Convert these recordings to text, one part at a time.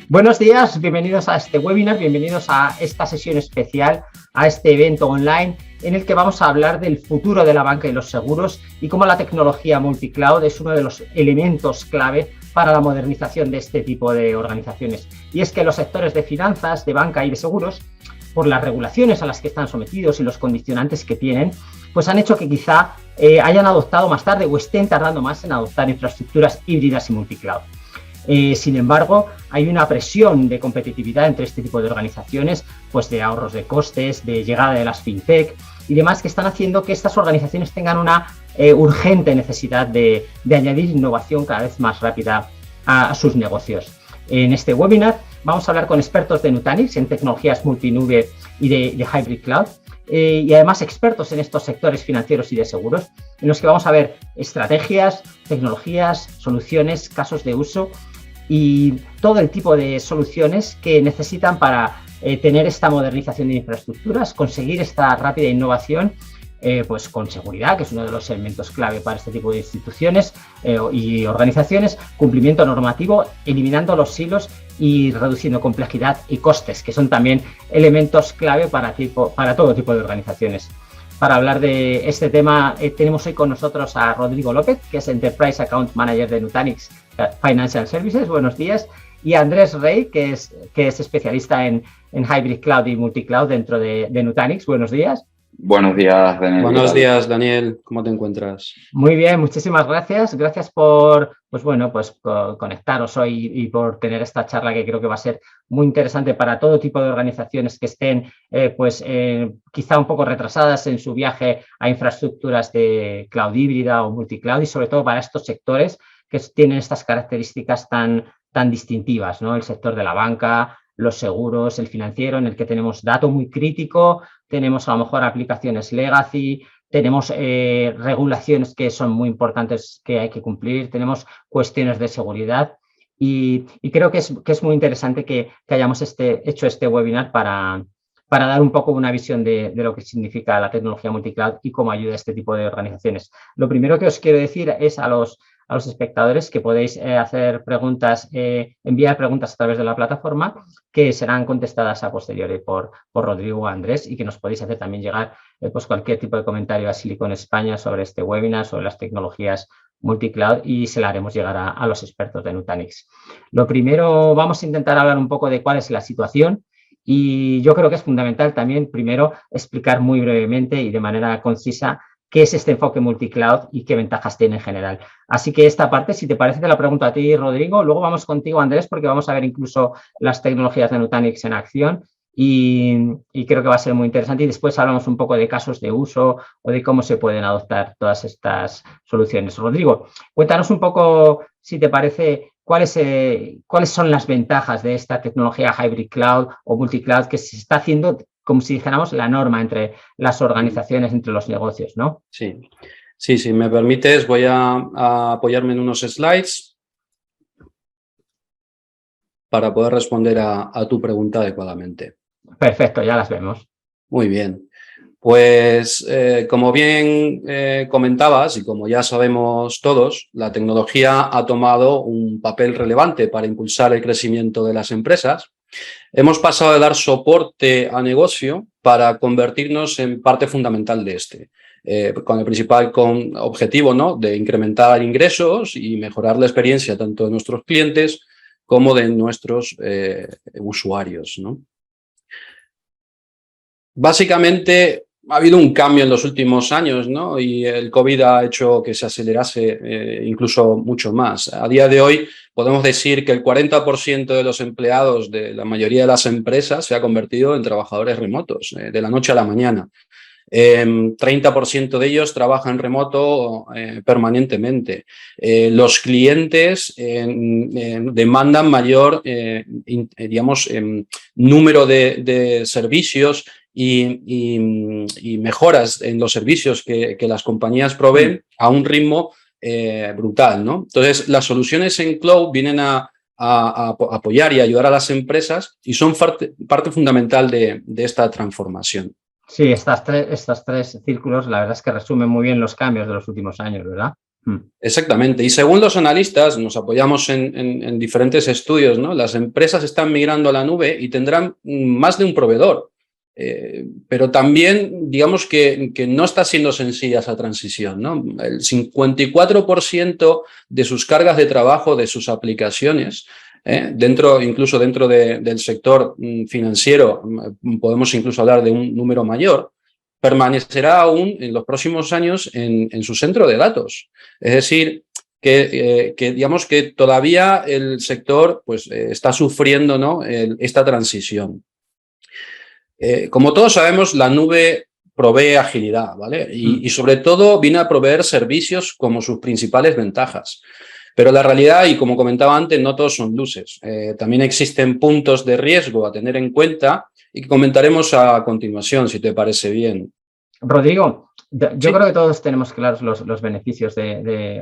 Buenos días, bienvenidos a este webinar, bienvenidos a esta sesión especial, a este evento online en el que vamos a hablar del futuro de la banca y los seguros y cómo la tecnología multicloud es uno de los elementos clave para la modernización de este tipo de organizaciones. Y es que los sectores de finanzas, de banca y de seguros, por las regulaciones a las que están sometidos y los condicionantes que tienen, pues han hecho que quizá hayan adoptado más tarde o estén tardando más en adoptar infraestructuras híbridas y multicloud. Sin embargo, hay una presión de competitividad entre este tipo de organizaciones, pues de ahorros de costes, de llegada de las fintech y demás, que están haciendo que estas organizaciones tengan una urgente necesidad de añadir innovación cada vez más rápida a sus negocios. En este webinar vamos a hablar con expertos de Nutanix en tecnologías multinube y de hybrid cloud, y además expertos en estos sectores financieros y de seguros, en los que vamos a ver estrategias, tecnologías, soluciones, casos de uso y todo el tipo de soluciones que necesitan para tener esta modernización de infraestructuras, conseguir esta rápida innovación, pues con seguridad, que es uno de los elementos clave para este tipo de instituciones y organizaciones, cumplimiento normativo, eliminando los silos y reduciendo complejidad y costes, que son también elementos clave para todo tipo de organizaciones. Para hablar de este tema tenemos hoy con nosotros a Rodrigo López, que es Enterprise Account Manager de Nutanix Financial Services. Buenos días. Y Andrés Rey, que es especialista en Hybrid Cloud y Multicloud dentro de Nutanix. Buenos días. Buenos días, Daniel. Buenos días, Daniel. ¿Cómo te encuentras? Muy bien, muchísimas gracias. Gracias por conectaros hoy y por tener esta charla que creo que va a ser muy interesante para todo tipo de organizaciones que estén quizá un poco retrasadas en su viaje a infraestructuras de cloud híbrida o multicloud, y sobre todo para estos sectores que tienen estas características tan distintivas, ¿no? El sector de la banca, los seguros, el financiero, en el que tenemos dato muy crítico, tenemos a lo mejor aplicaciones legacy, tenemos regulaciones que son muy importantes que hay que cumplir, tenemos cuestiones de seguridad y creo que es muy interesante que hayamos hecho este webinar para dar un poco una visión de lo que significa la tecnología multicloud y cómo ayuda a este tipo de organizaciones. Lo primero que os quiero decir es a los espectadores que podéis hacer preguntas, enviar preguntas a través de la plataforma, que serán contestadas a posteriori por Rodrigo o Andrés, y que nos podéis hacer también llegar pues cualquier tipo de comentario a Silicon España sobre este webinar, sobre las tecnologías multicloud, y se la haremos llegar a los expertos de Nutanix. Lo primero, vamos a intentar hablar un poco de cuál es la situación, y yo creo que es fundamental también primero explicar muy brevemente y de manera concisa qué es este enfoque multicloud y qué ventajas tiene en general. Así que esta parte, si te parece, te la pregunto a ti, Rodrigo. Luego vamos contigo, Andrés, porque vamos a ver incluso las tecnologías de Nutanix en acción y creo que va a ser muy interesante. Y después hablamos un poco de casos de uso o de cómo se pueden adoptar todas estas soluciones. Rodrigo, cuéntanos un poco, si te parece, cuáles son las ventajas de esta tecnología hybrid cloud o multicloud que se está haciendo, como si dijéramos, la norma entre las organizaciones, entre los negocios, ¿no? Sí, si me permites, voy a apoyarme en unos slides para poder responder a tu pregunta adecuadamente. Perfecto, ya las vemos. Muy bien. Pues, como bien comentabas y como ya sabemos todos, la tecnología ha tomado un papel relevante para impulsar el crecimiento de las empresas. Hemos pasado de dar soporte a negocio para convertirnos en parte fundamental de este, con el principal objetivo, ¿no?, de incrementar ingresos y mejorar la experiencia tanto de nuestros clientes como de nuestros usuarios, ¿no? Básicamente ha habido un cambio en los últimos años, ¿no? Y el COVID ha hecho que se acelerase incluso mucho más. A día de hoy podemos decir que el 40% de los empleados de la mayoría de las empresas se ha convertido en trabajadores remotos, de la noche a la mañana. 30% de ellos trabajan remoto permanentemente. Los clientes demandan mayor, número de servicios y mejoras en los servicios que las compañías proveen a un ritmo brutal, ¿no? Entonces, las soluciones en cloud vienen a apoyar y ayudar a las empresas y son parte fundamental de esta transformación. Sí, estos tres círculos, la verdad es que resumen muy bien los cambios de los últimos años, ¿verdad? Exactamente. Y según los analistas, nos apoyamos en diferentes estudios, ¿no? Las empresas están migrando a la nube y tendrán más de un proveedor. Pero también, digamos que no está siendo sencilla esa transición, ¿no? El 54% de sus cargas de trabajo, de sus aplicaciones, incluso dentro del sector financiero, podemos incluso hablar de un número mayor, permanecerá aún en los próximos años en su centro de datos. Es decir, que digamos que todavía el sector pues, está sufriendo, ¿no? esta transición. Como todos sabemos, la nube provee agilidad, ¿vale? Y sobre todo viene a proveer servicios como sus principales ventajas. Pero la realidad, y como comentaba antes, no todos son luces. También existen puntos de riesgo a tener en cuenta y que comentaremos a continuación, si te parece bien. Rodrigo, yo Sí. creo que todos tenemos claros los beneficios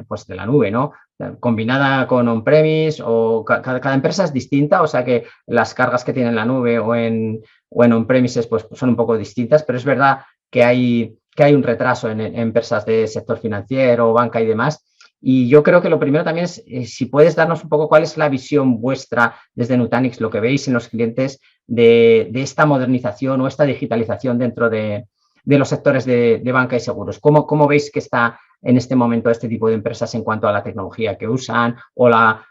pues de la nube, ¿no? Combinada con on-premise o cada empresa es distinta, o sea que las cargas que tiene en la nube o en on-premises pues son un poco distintas, pero es verdad que hay un retraso en empresas del sector financiero, banca y demás. Y yo creo que lo primero también es si puedes darnos un poco cuál es la visión vuestra desde Nutanix, lo que veis en los clientes de esta modernización o esta digitalización dentro de los sectores de banca y seguros. ¿Cómo veis que está en este momento este tipo de empresas en cuanto a la tecnología que usan o la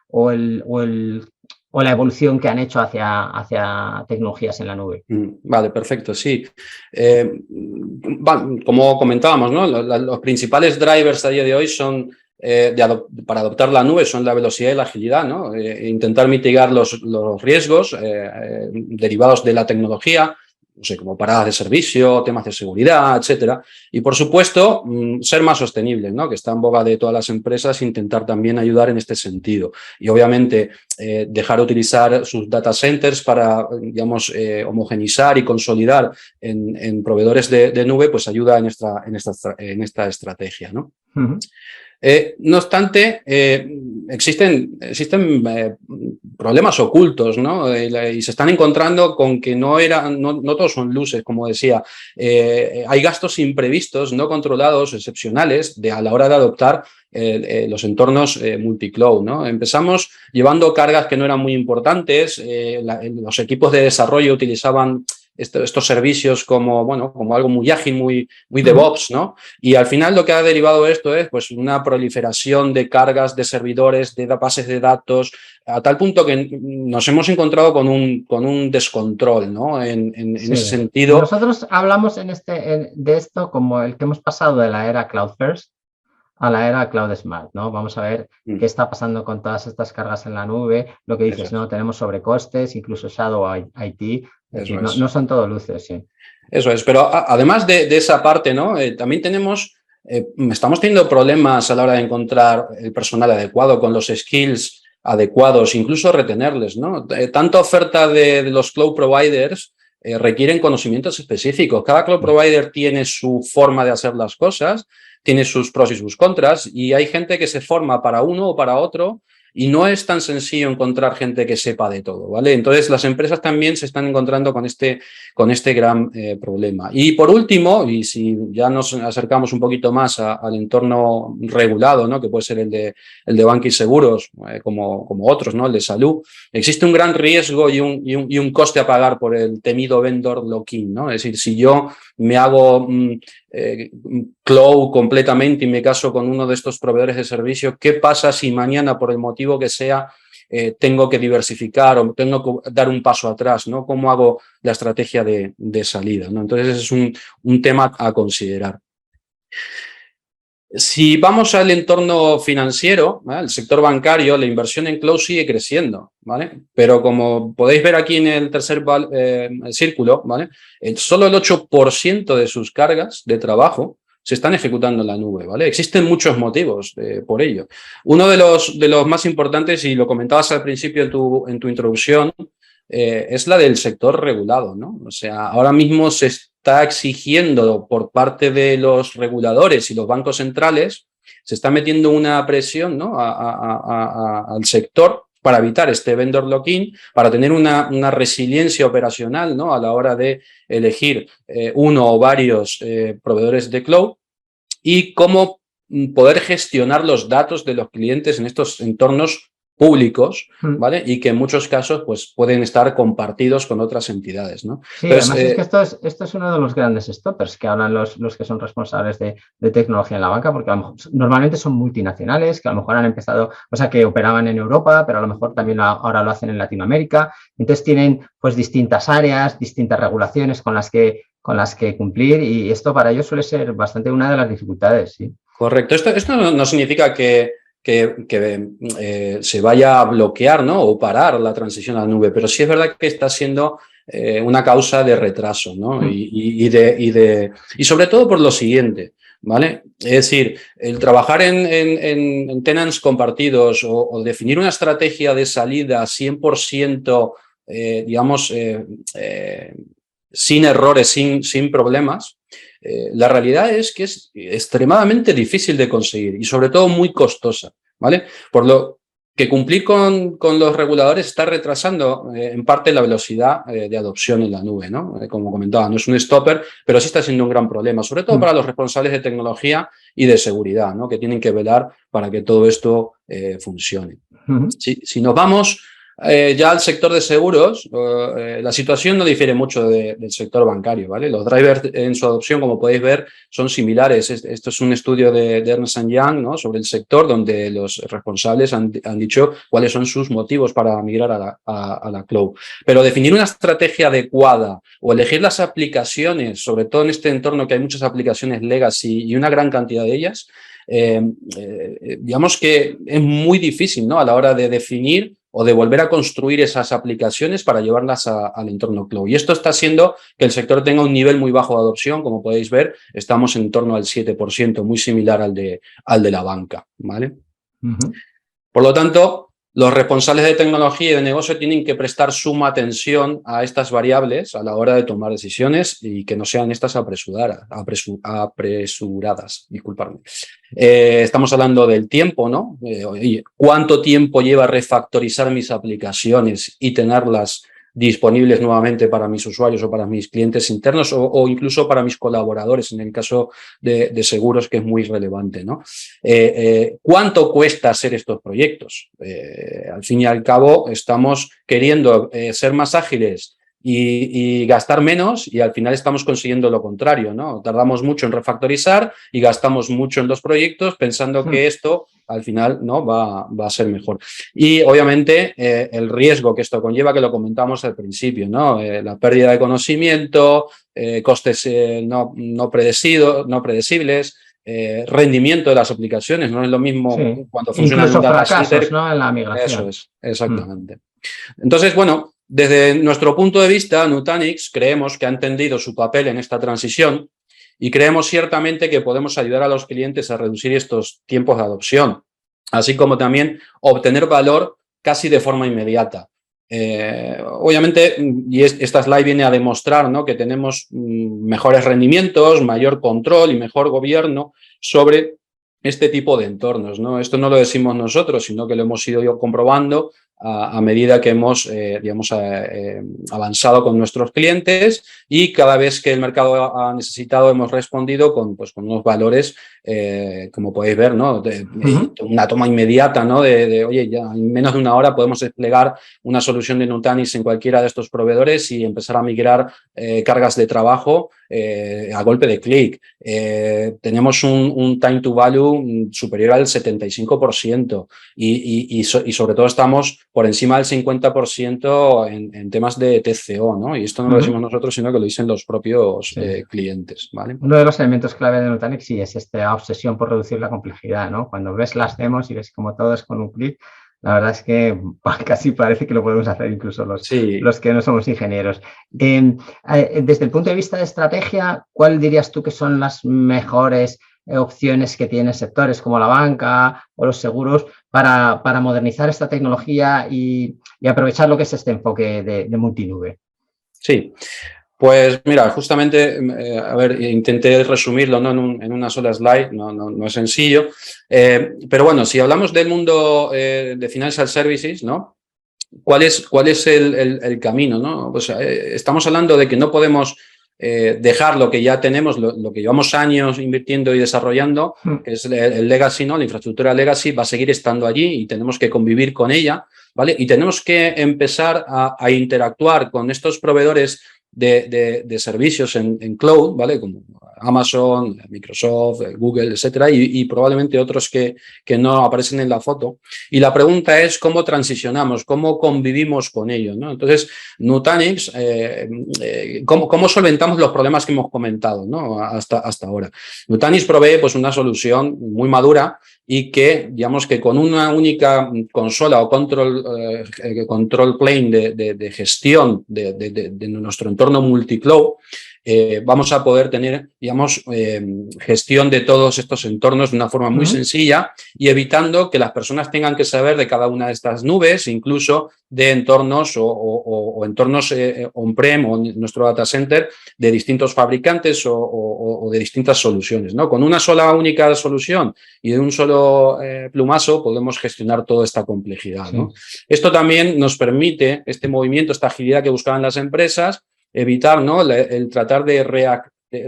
evolución que han hecho hacia tecnologías en la nube? Vale, perfecto, sí. Como comentábamos, ¿no? Los principales drivers a día de hoy son para adoptar la nube son la velocidad y la agilidad, ¿no? Intentar mitigar los riesgos derivados de la tecnología, no sé, como paradas de servicio, temas de seguridad, etcétera. Y, por supuesto, ser más sostenibles, ¿no? Que está en boga de todas las empresas, intentar también ayudar en este sentido. Y, obviamente, dejar de utilizar sus data centers para, digamos, homogenizar y consolidar en proveedores de nube, pues ayuda en esta estrategia, ¿no? No obstante, existen problemas ocultos, ¿no? Y se están encontrando con que no todos son luces, como decía. Hay gastos imprevistos, no controlados, excepcionales, a la hora de adoptar los entornos multicloud, ¿no? Empezamos llevando cargas que no eran muy importantes, los equipos de desarrollo utilizaban estos servicios como algo muy ágil, muy DevOps, ¿no? Y al final lo que ha derivado esto es pues una proliferación de cargas, de servidores, de bases de datos, a tal punto que nos hemos encontrado con un descontrol, ¿no? En ese sentido. Nosotros hablamos de esto como el que hemos pasado de la era Cloud First a la era Cloud Smart, ¿no? Vamos a ver qué está pasando con todas estas cargas en la nube, lo que dices, ¿no? Tenemos sobrecostes, incluso Shadow IT, es decir, no son todo luces, sí. Eso es, pero además de esa parte, ¿no? También estamos teniendo problemas a la hora de encontrar el personal adecuado, con los skills adecuados, incluso retenerles, ¿no? Tanta oferta de los cloud providers requieren conocimientos específicos. Cada cloud provider tiene su forma de hacer las cosas, tiene sus pros y sus contras, y hay gente que se forma para uno o para otro, y no es tan sencillo encontrar gente que sepa de todo, ¿vale? Entonces, las empresas también se están encontrando con este gran problema. Y por último, y si ya nos acercamos un poquito más al entorno regulado, ¿no? Que puede ser el de banca y seguros, como otros, ¿no? El de salud, existe un gran riesgo y un coste a pagar por el temido vendor lock-in, ¿no? Es decir, si yo me hago cloud completamente y me caso con uno de estos proveedores de servicio, ¿qué pasa si mañana, por el motivo que sea, tengo que diversificar o tengo que dar un paso atrás, ¿no? ¿Cómo hago la estrategia de salida, ¿no? Entonces, ese es un tema a considerar. Si vamos al entorno financiero, ¿vale? El sector bancario, la inversión en cloud sigue creciendo, ¿vale? Pero como podéis ver aquí en el tercer círculo, ¿vale? Solo el 8% de sus cargas de trabajo se están ejecutando en la nube, ¿vale? Existen muchos motivos por ello. Uno de los más importantes, y lo comentabas al principio en tu introducción, es la del sector regulado, ¿no? O sea, ahora mismo se está exigiendo por parte de los reguladores y los bancos centrales, se está metiendo una presión, ¿no? al sector para evitar este vendor lock-in, para tener una resiliencia operacional, ¿no? A la hora de elegir uno o varios proveedores de cloud, y cómo poder gestionar los datos de los clientes en estos entornos públicos, ¿vale? Y que en muchos casos pues, pueden estar compartidos con otras entidades, ¿no? Sí, entonces, además es que esto es uno de los grandes stoppers que hablan los que son responsables de tecnología en la banca, porque a lo mejor, normalmente son multinacionales que a lo mejor han empezado, o sea, que operaban en Europa, pero a lo mejor también ahora lo hacen en Latinoamérica. Entonces tienen pues distintas áreas, distintas regulaciones con las que cumplir, y esto para ellos suele ser bastante una de las dificultades, sí. Correcto. Esto no significa que se vaya a bloquear, ¿no? O parar la transición a la nube, pero sí es verdad que está siendo una causa de retraso, ¿no? Y sobre todo por lo siguiente, ¿vale? Es decir, el trabajar en tenants compartidos o definir una estrategia de salida 100%, digamos, sin errores, sin problemas, la realidad es que es extremadamente difícil de conseguir y sobre todo muy costosa, ¿vale? Por lo que cumplir con los reguladores está retrasando en parte la velocidad de adopción en la nube, ¿no? Como comentaba, no es un stopper, pero sí está siendo un gran problema, sobre todo para los responsables de tecnología y de seguridad, ¿no? Que tienen que velar para que todo esto funcione. Si nos vamos ya al sector de seguros, la situación no difiere mucho del sector bancario, ¿vale? Los drivers en su adopción, como podéis ver, son similares. Esto es un estudio de Ernst & Young, ¿no? Sobre el sector, donde los responsables han dicho cuáles son sus motivos para migrar a la cloud. Pero definir una estrategia adecuada o elegir las aplicaciones, sobre todo en este entorno que hay muchas aplicaciones legacy y una gran cantidad de ellas, digamos que es muy difícil, ¿no? A la hora de definir o de volver a construir esas aplicaciones para llevarlas al entorno cloud. Y esto está haciendo que el sector tenga un nivel muy bajo de adopción. Como podéis ver, estamos en torno al 7%, muy similar al de la banca, ¿vale? Por lo tanto, los responsables de tecnología y de negocio tienen que prestar suma atención a estas variables a la hora de tomar decisiones y que no sean estas apresuradas. Disculpadme. Estamos hablando del tiempo, ¿no? Oye, ¿cuánto tiempo lleva refactorizar mis aplicaciones y tenerlas disponibles nuevamente para mis usuarios o para mis clientes internos o incluso para mis colaboradores, en el caso de seguros, que es muy relevante, ¿no? ¿Cuánto cuesta hacer estos proyectos? Al fin y al cabo, estamos queriendo ser más ágiles y gastar menos, y al final estamos consiguiendo lo contrario, ¿no? Tardamos mucho en refactorizar y gastamos mucho en los proyectos pensando que esto al final no va a ser mejor. Y obviamente el riesgo que esto conlleva, que lo comentamos al principio, ¿no? La pérdida de conocimiento, costes no predecibles, rendimiento de las aplicaciones. No es lo mismo cuando funciona en un data center, ¿no? En la migración. Eso es, exactamente. Entonces, bueno, desde nuestro punto de vista, Nutanix creemos que ha entendido su papel en esta transición y creemos ciertamente que podemos ayudar a los clientes a reducir estos tiempos de adopción, así como también obtener valor casi de forma inmediata. Obviamente, y esta slide viene a demostrar, ¿no?, que tenemos mejores rendimientos, mayor control y mejor gobierno sobre este tipo de entornos, ¿no? Esto no lo decimos nosotros, sino que lo hemos ido comprobando a medida que hemos avanzado con nuestros clientes, y cada vez que el mercado ha necesitado hemos respondido con unos valores, como podéis ver, ¿no? Una toma inmediata, ¿no? Oye, ya en menos de una hora podemos desplegar una solución de Nutanix en cualquiera de estos proveedores y empezar a migrar cargas de trabajo a golpe de clic. Tenemos un time to value superior al 75% y sobre todo estamos por encima del 50% en temas de TCO, ¿no? Y esto no lo decimos nosotros, sino que lo dicen los propios clientes, ¿vale? Uno de los elementos clave de Nutanix sí es esta obsesión por reducir la complejidad, ¿no? Cuando ves las demos y ves como todo es con un clic, la verdad es que casi parece que lo podemos hacer incluso los que no somos ingenieros. Desde el punto de vista de estrategia, ¿cuál dirías tú que son las mejores opciones que tienen sectores como la banca o los seguros para modernizar esta tecnología y aprovechar lo que es este enfoque de multinube? Sí. Pues mira, justamente, a ver, intenté resumirlo, ¿no?, en una sola slide, no es sencillo, pero bueno, si hablamos del mundo de Financial Services, ¿no?, ¿cuál es el camino, ¿no? O sea, estamos hablando de que no podemos dejar lo que ya tenemos, lo que llevamos años invirtiendo y desarrollando, que es el legacy, ¿no? La infraestructura legacy va a seguir estando allí y tenemos que convivir con ella, ¿vale? Y tenemos que empezar a interactuar con estos proveedores de servicios en cloud, ¿vale? Como Amazon, Microsoft, Google, etcétera, y probablemente otros que no aparecen en la foto. Y la pregunta es cómo transicionamos, cómo convivimos con ellos, ¿no? Entonces, Nutanix, ¿cómo solventamos los problemas que hemos comentado, ¿no? hasta ahora? Nutanix provee pues, una solución muy madura y que, digamos que con una única consola o control plane de gestión de nuestro entorno multicloud, vamos a poder tener, digamos, gestión de todos estos entornos de una forma muy sencilla y evitando que las personas tengan que saber de cada una de estas nubes, incluso de entornos o entornos on-prem o nuestro data center de distintos fabricantes o de distintas soluciones, ¿no? Con una sola única solución y de un solo plumazo podemos gestionar toda esta complejidad, ¿no? Sí. Esto también nos permite, este movimiento, esta agilidad que buscaban las empresas, evitar, ¿no? el tratar de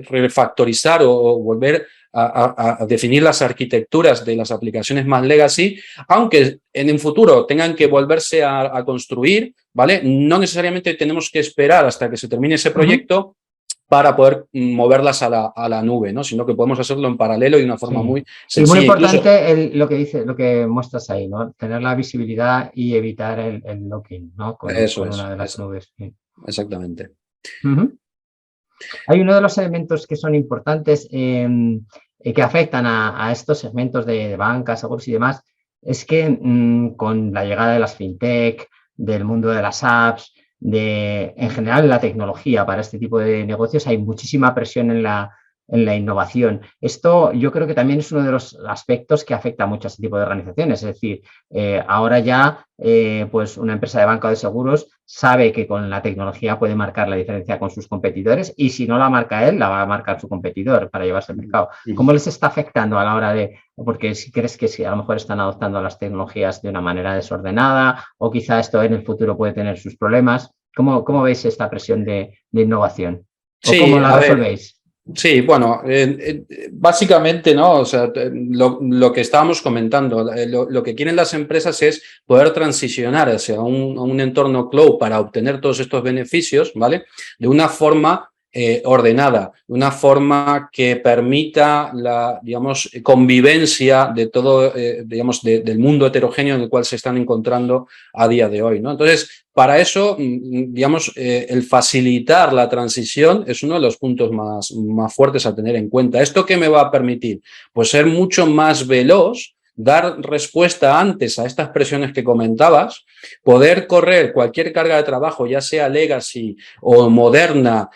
refactorizar o volver a definir las arquitecturas de las aplicaciones más legacy, aunque en el futuro tengan que volverse a construir, ¿vale? No necesariamente tenemos que esperar hasta que se termine ese proyecto para poder moverlas a la nube, ¿no? Sino que podemos hacerlo en paralelo y de una forma muy sencilla. Y muy importante lo que muestras ahí, ¿no? Tener la visibilidad y evitar el locking, ¿no? Con una de las nubes. Sí. Exactamente. Hay uno de los elementos que son importantes que afectan a estos segmentos de bancas, seguros y demás, es que con la llegada de las fintech, del mundo de las apps, en general la tecnología para este tipo de negocios, hay muchísima presión en la innovación. Esto yo creo que también es uno de los aspectos que afecta mucho a este tipo de organizaciones. Es decir, ahora ya pues una empresa de banca o de seguros sabe que con la tecnología puede marcar la diferencia con sus competidores y si no la marca él, la va a marcar su competidor para llevarse al mercado. ¿Cómo les está afectando a la hora de, porque si crees que a lo mejor están adoptando las tecnologías de una manera desordenada o quizá esto en el futuro puede tener sus problemas? ¿Cómo veis esta presión de innovación? ¿O cómo la resolvéis? Sí, bueno, básicamente, ¿no? O sea, lo que estábamos comentando, lo que quieren las empresas es poder transicionar hacia un entorno cloud para obtener todos estos beneficios, ¿vale? De una forma ordenada, de una forma que permita la, digamos, convivencia de todo, digamos, del mundo heterogéneo en el cual se están encontrando a día de hoy, ¿no? Entonces, para eso, digamos, el facilitar la transición es uno de los puntos más fuertes a tener en cuenta. ¿Esto qué me va a permitir? Pues ser mucho más veloz, dar respuesta antes a estas presiones que comentabas, poder correr cualquier carga de trabajo, ya sea legacy o moderna,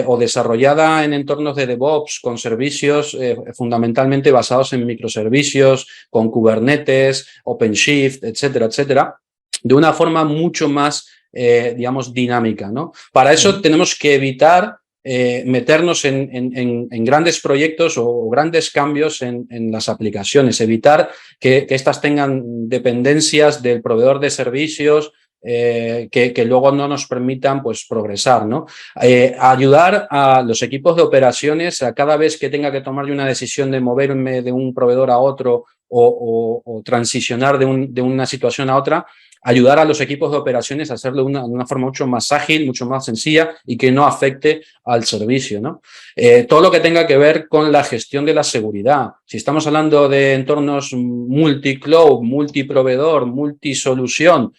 o desarrollada en entornos de DevOps con servicios fundamentalmente basados en microservicios, con Kubernetes, OpenShift, etcétera, etcétera, de una forma mucho más, digamos, dinámica, ¿no? Para eso tenemos que evitar meternos en grandes proyectos o grandes cambios en las aplicaciones, evitar que estas tengan dependencias del proveedor de servicios, que luego no nos permitan pues progresar, ¿no? Ayudar a los equipos de operaciones a cada vez que tenga que tomar una decisión de moverme de un proveedor a otro o transicionar de una situación a otra, ayudar a los equipos de operaciones a hacerlo de una forma mucho más ágil, mucho más sencilla y que no afecte al servicio, ¿no? Todo lo que tenga que ver con la gestión de la seguridad. Si estamos hablando de entornos multi-cloud, multiproveedor, multisolución,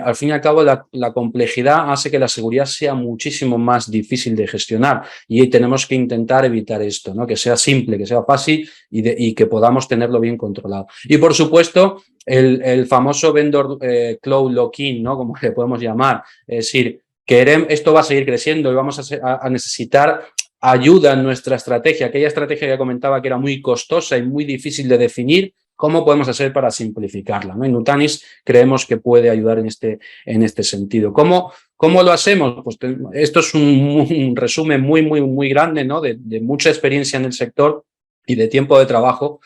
al fin y al cabo la complejidad hace que la seguridad sea muchísimo más difícil de gestionar y tenemos que intentar evitar esto, ¿no? Que sea simple, que sea fácil y que podamos tenerlo bien controlado. Y por supuesto, el famoso vendor cloud lock-in, ¿no? Como le podemos llamar. Es decir, esto va a seguir creciendo y vamos a necesitar ayuda en nuestra estrategia, aquella estrategia que comentaba que era muy costosa y muy difícil de definir. ¿Cómo podemos hacer para simplificarla, ¿no? Y Nutanix creemos que puede ayudar en este sentido. ¿Cómo lo hacemos? Pues esto es un resumen muy grande, ¿no? De mucha experiencia en el sector y de tiempo de trabajo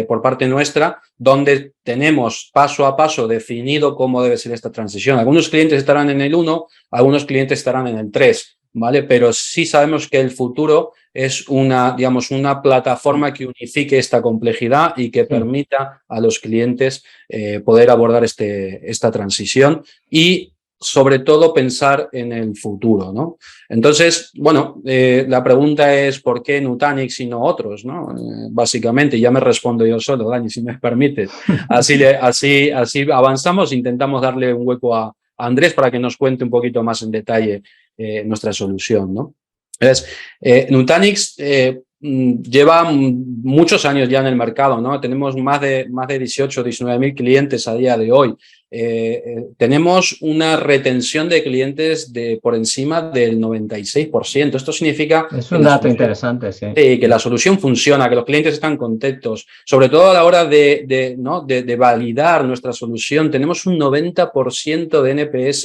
por parte nuestra, donde tenemos paso a paso definido cómo debe ser esta transición. Algunos clientes estarán en el 1, algunos clientes estarán en el 3. ¿vale? Pero sí sabemos que el futuro es digamos, una plataforma que unifique esta complejidad y que permita a los clientes poder abordar esta transición y sobre todo pensar en el futuro, ¿no? Entonces, bueno, la pregunta es ¿por qué Nutanix y no otros, ¿no? Básicamente, ya me respondo yo solo, Dani, si me permites. Así avanzamos, intentamos darle un hueco a Andrés para que nos cuente un poquito más en detalle nuestra solución, ¿no? Entonces, Nutanix lleva muchos años ya en el mercado, ¿no? Tenemos más de 18, 19.000 clientes a día de hoy. Tenemos una retención de clientes por encima del 96%. Esto significa... Es un dato interesante, sí. Que la solución funciona, que los clientes están contentos. Sobre todo a la hora de validar nuestra solución, tenemos un 90% de NPS,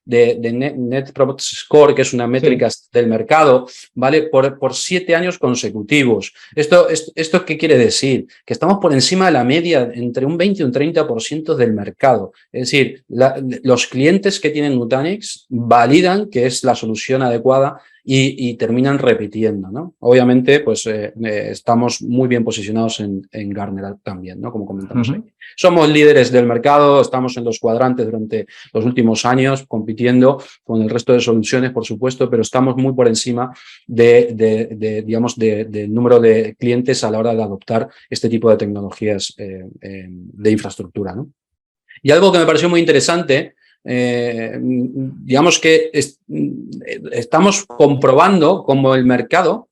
de Net Promoter Score, que es una métrica del mercado, ¿vale? Por 7 años consecutivos. ¿Esto qué quiere decir? Que estamos por encima de la media, entre un 20 y un 30% del mercado. Es decir, los clientes que tienen Nutanix validan que es la solución adecuada y terminan repitiendo, ¿no? Obviamente, pues estamos muy bien posicionados en Gartner también, ¿no? Como comentamos ahí. Somos líderes del mercado, estamos en los cuadrantes durante los últimos años, compitiendo con el resto de soluciones, por supuesto, pero estamos muy por encima digamos, del número de clientes a la hora de adoptar este tipo de tecnologías de infraestructura, ¿no? Y algo que me pareció muy interesante, digamos que estamos comprobando cómo el mercado,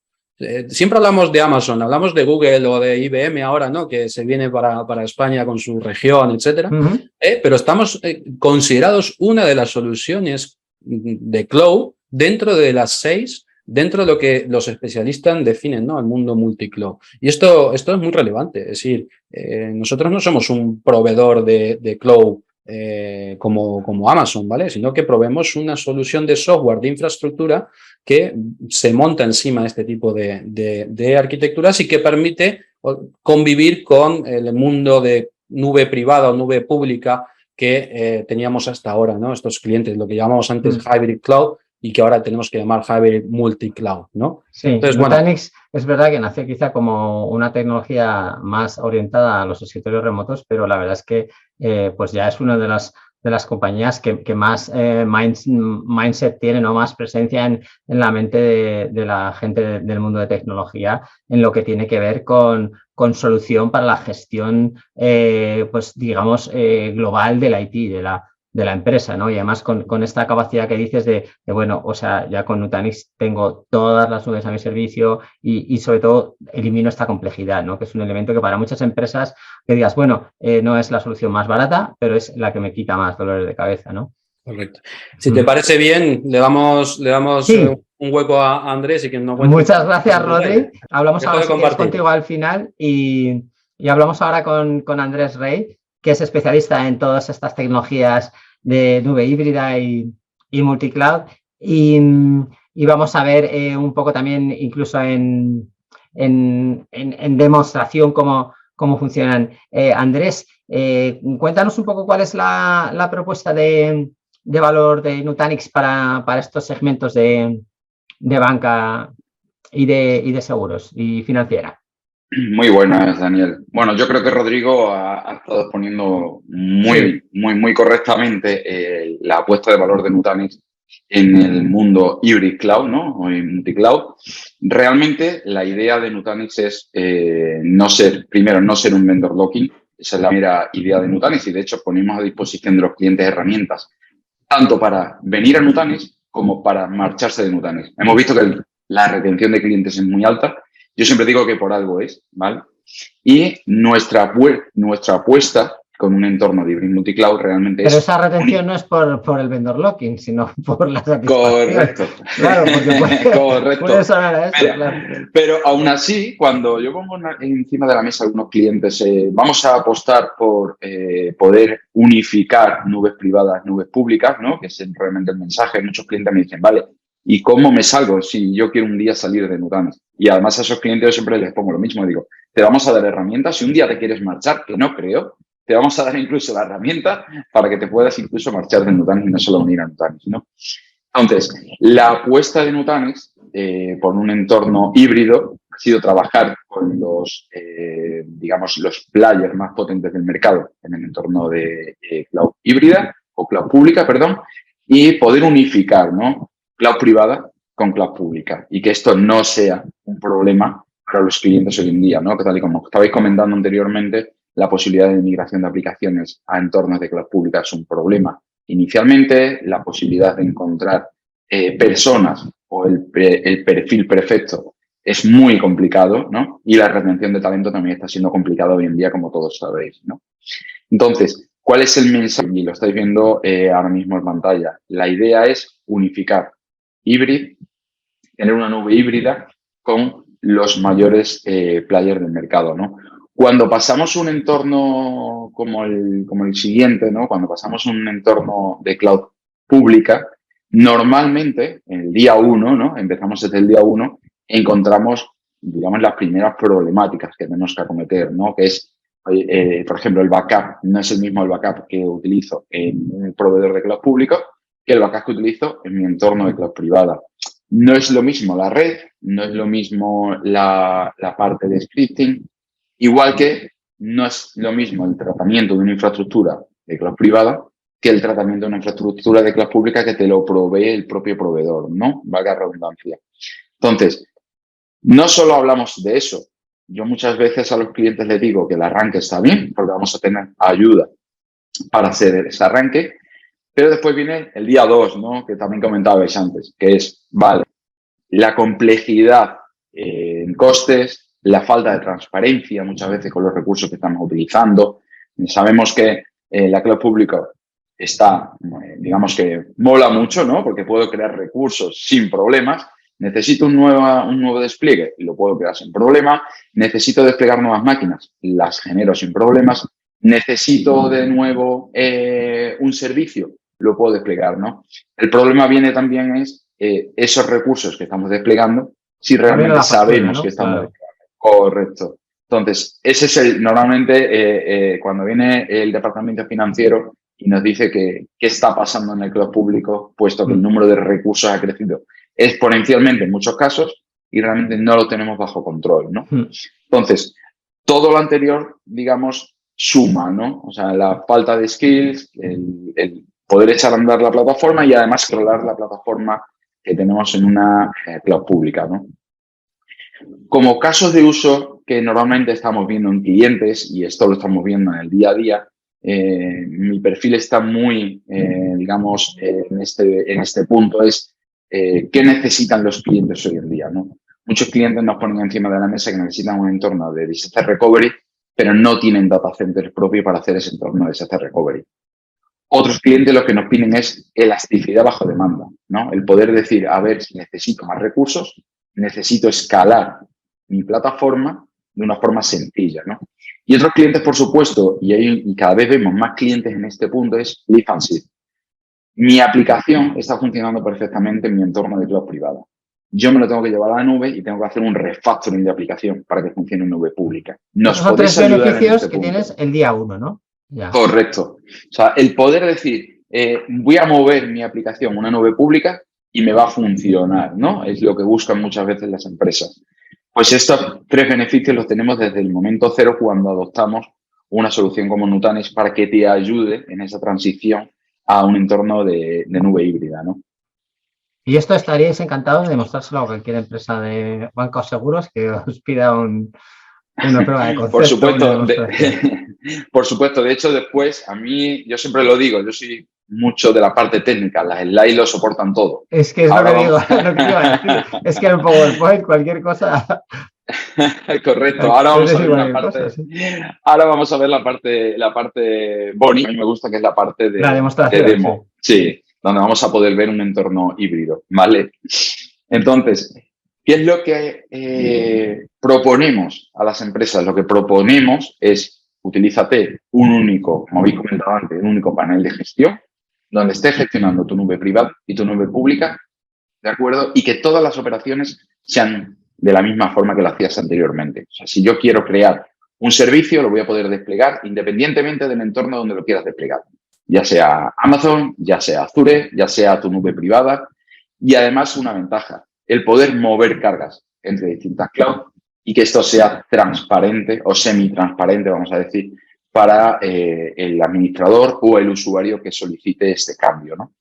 siempre hablamos de Amazon, hablamos de Google o de IBM ahora, ¿no? Que se viene para España con su región, etcétera. Pero estamos considerados una de las soluciones de cloud dentro de las 6, dentro de lo que los especialistas definen, ¿no? El mundo multicloud. Y esto es muy relevante. Es decir, nosotros no somos un proveedor de cloud como Amazon, ¿vale? Sino que proveemos una solución de software, de infraestructura que se monta encima de este tipo de arquitecturas y que permite convivir con el mundo de nube privada o nube pública que teníamos hasta ahora, ¿no? Estos clientes, lo que llamamos antes Hybrid Cloud y que ahora tenemos que llamar Hybrid Multi-Cloud, ¿no? Sí, entonces, Nutanix es verdad que nació quizá como una tecnología más orientada a los escritorios remotos, pero la verdad es que pues ya es una de las compañías que más mindset tienen o más presencia en la mente de la gente del mundo de tecnología en lo que tiene que ver con solución para la gestión, pues digamos, global del IT, de la empresa, ¿no? Y además con esta capacidad que dices bueno, o sea, ya con Nutanix tengo todas las nubes a mi servicio y sobre todo elimino esta complejidad, ¿no? Que es un elemento que para muchas empresas que digas, bueno, no es la solución más barata, pero es la que me quita más dolores de cabeza, ¿no? Correcto. Si te parece bien, le damos un hueco a Andrés y que nos cuente. Muchas gracias, Rodri. Hablamos ahora contigo al final y hablamos ahora con Andrés Rey, que es especialista en todas estas tecnologías de nube híbrida y multicloud. Y vamos a ver un poco también, incluso en demostración, cómo funcionan. Andrés, cuéntanos un poco cuál es la propuesta de valor de Nutanix para estos segmentos de banca y de seguros y financiera. Muy buenas, Daniel. Bueno, yo creo que Rodrigo ha estado exponiendo muy correctamente la apuesta de valor de Nutanix en el mundo hybrid cloud, ¿no? O en multicloud. Realmente la idea de Nutanix es no ser un vendor locking. Esa es la primera idea de Nutanix y de hecho ponemos a disposición de los clientes herramientas tanto para venir a Nutanix como para marcharse de Nutanix. Hemos visto que la retención de clientes es muy alta. Yo siempre digo que por algo es, ¿vale? Y nuestra apuesta con un entorno de hybrid multicloud realmente Pero esa retención no es por el vendor locking, sino por la satisfacción. Correcto. Claro, porque puede sonar a eso. Mira, claro. Pero aún así, cuando yo pongo encima de la mesa a algunos clientes, vamos a apostar por poder unificar nubes privadas, nubes públicas, ¿no? Que es realmente el mensaje. Muchos clientes me dicen, vale, ¿y cómo me salgo si yo quiero un día salir de Nutanix? Y además a esos clientes yo siempre les pongo lo mismo. Digo, te vamos a dar herramientas. Si un día te quieres marchar, que no creo, te vamos a dar incluso la herramienta para que te puedas incluso marchar de Nutanix y no solo unir a Nutanix, ¿no? Entonces, la apuesta de Nutanix por un entorno híbrido ha sido trabajar con los, digamos, los players más potentes del mercado en el entorno de cloud híbrida o cloud pública, perdón, y poder unificar, ¿no?, cloud privada con cloud pública y que esto no sea un problema para los clientes hoy en día, ¿no? Que tal y como estabais comentando anteriormente, la posibilidad de migración de aplicaciones a entornos de cloud pública es un problema. Inicialmente, la posibilidad de encontrar personas o el perfil perfecto es muy complicado, ¿no? Y la retención de talento también está siendo complicada hoy en día, como todos sabéis, ¿no? Entonces, ¿cuál es el mensaje? Y lo estáis viendo ahora mismo en pantalla. La idea es unificar híbrido, tener una nube híbrida con los mayores players del mercado, ¿no? Cuando pasamos un entorno como el siguiente, ¿no? Cuando pasamos un entorno de cloud pública, normalmente, el día 1, ¿no? Empezamos desde el día 1, encontramos, digamos, las primeras problemáticas que tenemos que acometer, ¿no? Que es, por ejemplo, el backup. No es el mismo el backup que utilizo en un proveedor de cloud público que el backup que utilizo en mi entorno de cloud privada. No es lo mismo la red, no es lo mismo la parte de scripting, igual que no es lo mismo el tratamiento de una infraestructura de cloud privada que el tratamiento de una infraestructura de cloud pública que te lo provee el propio proveedor, ¿no? Valga la redundancia. Entonces, no solo hablamos de eso. Yo muchas veces a los clientes les digo que el arranque está bien, porque vamos a tener ayuda para hacer ese arranque, pero después viene el día 2, ¿no? Que también comentabais antes, que es, vale, la complejidad en costes, la falta de transparencia muchas veces con los recursos que estamos utilizando. Sabemos que la cloud pública está, digamos que mola mucho, ¿no? Porque puedo crear recursos sin problemas. Necesito un nuevo despliegue y lo puedo crear sin problema. Necesito desplegar nuevas máquinas, las genero sin problemas. Necesito de nuevo un servicio, lo puedo desplegar, ¿no? El problema viene también es esos recursos que estamos desplegando, si realmente sabemos, ¿no?, que estamos desplegando. Correcto. Entonces, ese es normalmente cuando viene el departamento financiero y nos dice qué está pasando en el cloud público, puesto que el número de recursos ha crecido exponencialmente en muchos casos y realmente no lo tenemos bajo control, ¿no? Entonces, todo lo anterior, digamos, suma, ¿no? O sea, la falta de skills, el poder echar a andar la plataforma y además scrollar la plataforma que tenemos en una cloud pública, ¿no? Como casos de uso que normalmente estamos viendo en clientes, y esto lo estamos viendo en el día a día, mi perfil está muy, digamos, en este punto, es qué necesitan los clientes hoy en día, ¿no? Muchos clientes nos ponen encima de la mesa que necesitan un entorno de disaster recovery, pero no tienen data centers propios para hacer ese entorno de disaster recovery. Otros clientes lo que nos piden es elasticidad bajo demanda, ¿no? El poder decir, a ver, si necesito más recursos, necesito escalar mi plataforma de una forma sencilla, ¿no? Y otros clientes, por supuesto, y cada vez vemos más clientes en este punto, es lift and shift. Mi aplicación está funcionando perfectamente en mi entorno de cloud privada. Yo me lo tengo que llevar a la nube y tengo que hacer un refactoring de aplicación para que funcione en nube pública. Esos son tres beneficios que tienes el día 1, ¿no? Ya. Correcto. O sea, el poder decir, voy a mover mi aplicación a una nube pública y me va a funcionar, ¿no? Es lo que buscan muchas veces las empresas. Pues estos tres beneficios los tenemos desde el momento cero cuando adoptamos una solución como Nutanix para que te ayude en esa transición a un entorno de nube híbrida, ¿no? Y esto estaríais encantados de demostrárselo a cualquier empresa de bancos seguros que os pida una prueba de concepto. Por supuesto, por supuesto. De hecho, después, a mí, yo siempre lo digo, yo soy mucho de la parte técnica, las slides lo soportan todo. Es que es lo que digo, lo que iba a decir. Es que en PowerPoint cualquier cosa... Correcto. Ahora vamos a ver una parte. Sí. Ahora vamos a ver la parte bonita. A mí me gusta que es la parte de la demostración, de demo. Sí, donde vamos a poder ver un entorno híbrido, ¿vale? Entonces, ¿qué es lo que proponemos a las empresas? Lo que proponemos es utilízate un único, como habéis comentado antes, un único panel de gestión donde estés gestionando tu nube privada y tu nube pública, ¿de acuerdo? Y que todas las operaciones sean de la misma forma que lo hacías anteriormente. O sea, si yo quiero crear un servicio, lo voy a poder desplegar independientemente del entorno donde lo quieras desplegar. Ya sea Amazon, ya sea Azure, ya sea tu nube privada. Y además una ventaja, el poder mover cargas entre distintas clouds y que esto sea transparente o semi-transparente, vamos a decir, para el administrador o el usuario que solicite este cambio, ¿no?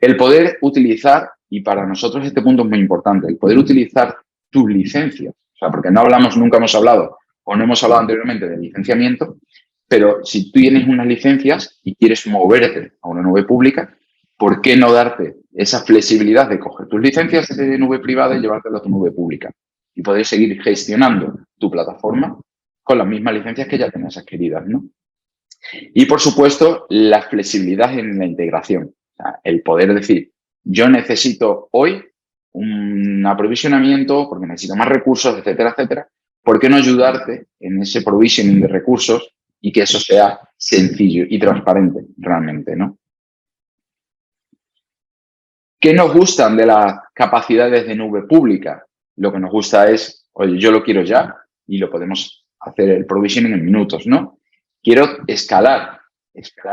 El poder utilizar, y para nosotros este punto es muy importante, el poder utilizar tus licencias. O sea, porque nunca hemos hablado o no hemos hablado anteriormente de licenciamiento, pero si tú tienes unas licencias y quieres moverte a una nube pública, ¿por qué no darte esa flexibilidad de coger tus licencias de nube privada y llevártelas a tu nube pública? Y poder seguir gestionando tu plataforma con las mismas licencias que ya tenías adquiridas, ¿no? Y, por supuesto, la flexibilidad en la integración. O sea, el poder decir, yo necesito hoy un aprovisionamiento porque necesito más recursos, etcétera, etcétera. ¿Por qué no ayudarte en ese provisioning de recursos y que eso sea sencillo y transparente realmente, ¿no? ¿Qué nos gustan de las capacidades de nube pública? Lo que nos gusta es, oye, yo lo quiero ya y lo podemos hacer el provisioning en minutos, ¿no? Quiero escalar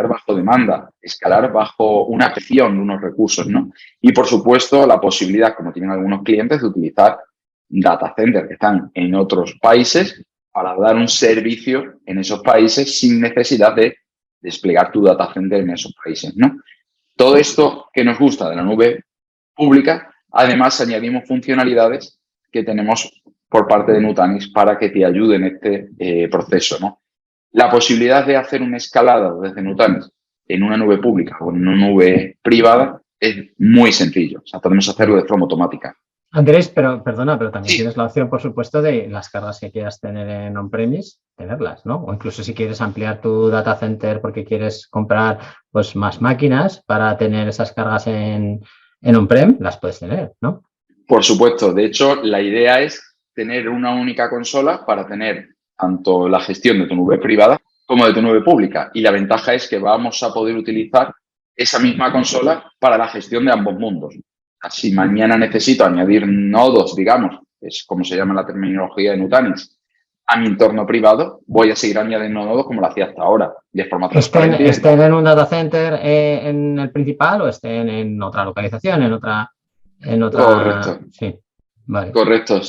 bajo demanda, escalar bajo una petición de unos recursos, ¿no? Y, por supuesto, la posibilidad, como tienen algunos clientes, de utilizar data centers que están en otros países para dar un servicio en esos países sin necesidad de desplegar tu data center en esos países, ¿no? Todo esto que nos gusta de la nube pública, además añadimos funcionalidades que tenemos por parte de Nutanix para que te ayuden en este proceso, ¿no? La posibilidad de hacer una escalada desde Nutanix en una nube pública o en una nube privada es muy sencillo. O sea, podemos hacerlo de forma automática. Andrés, pero perdona, pero también Sí. tienes la opción, por supuesto, de las cargas que quieras tener en on-premise, tenerlas, ¿no? O incluso si quieres ampliar tu data center porque quieres comprar pues más máquinas para tener esas cargas en on-prem, las puedes tener, ¿no? Por supuesto. De hecho, la idea es tener una única consola para tener tanto la gestión de tu nube privada como de tu nube pública. Y la ventaja es que vamos a poder utilizar esa misma consola para la gestión de ambos mundos. Si mañana necesito añadir nodos, digamos, es como se llama la terminología de Nutanix, a mi entorno privado, voy a seguir añadiendo nodos como lo hacía hasta ahora, de forma transparente. ¿Estén en un data center en el principal o estén en otra localización, en otra... Correcto. Sí, vale. Correcto.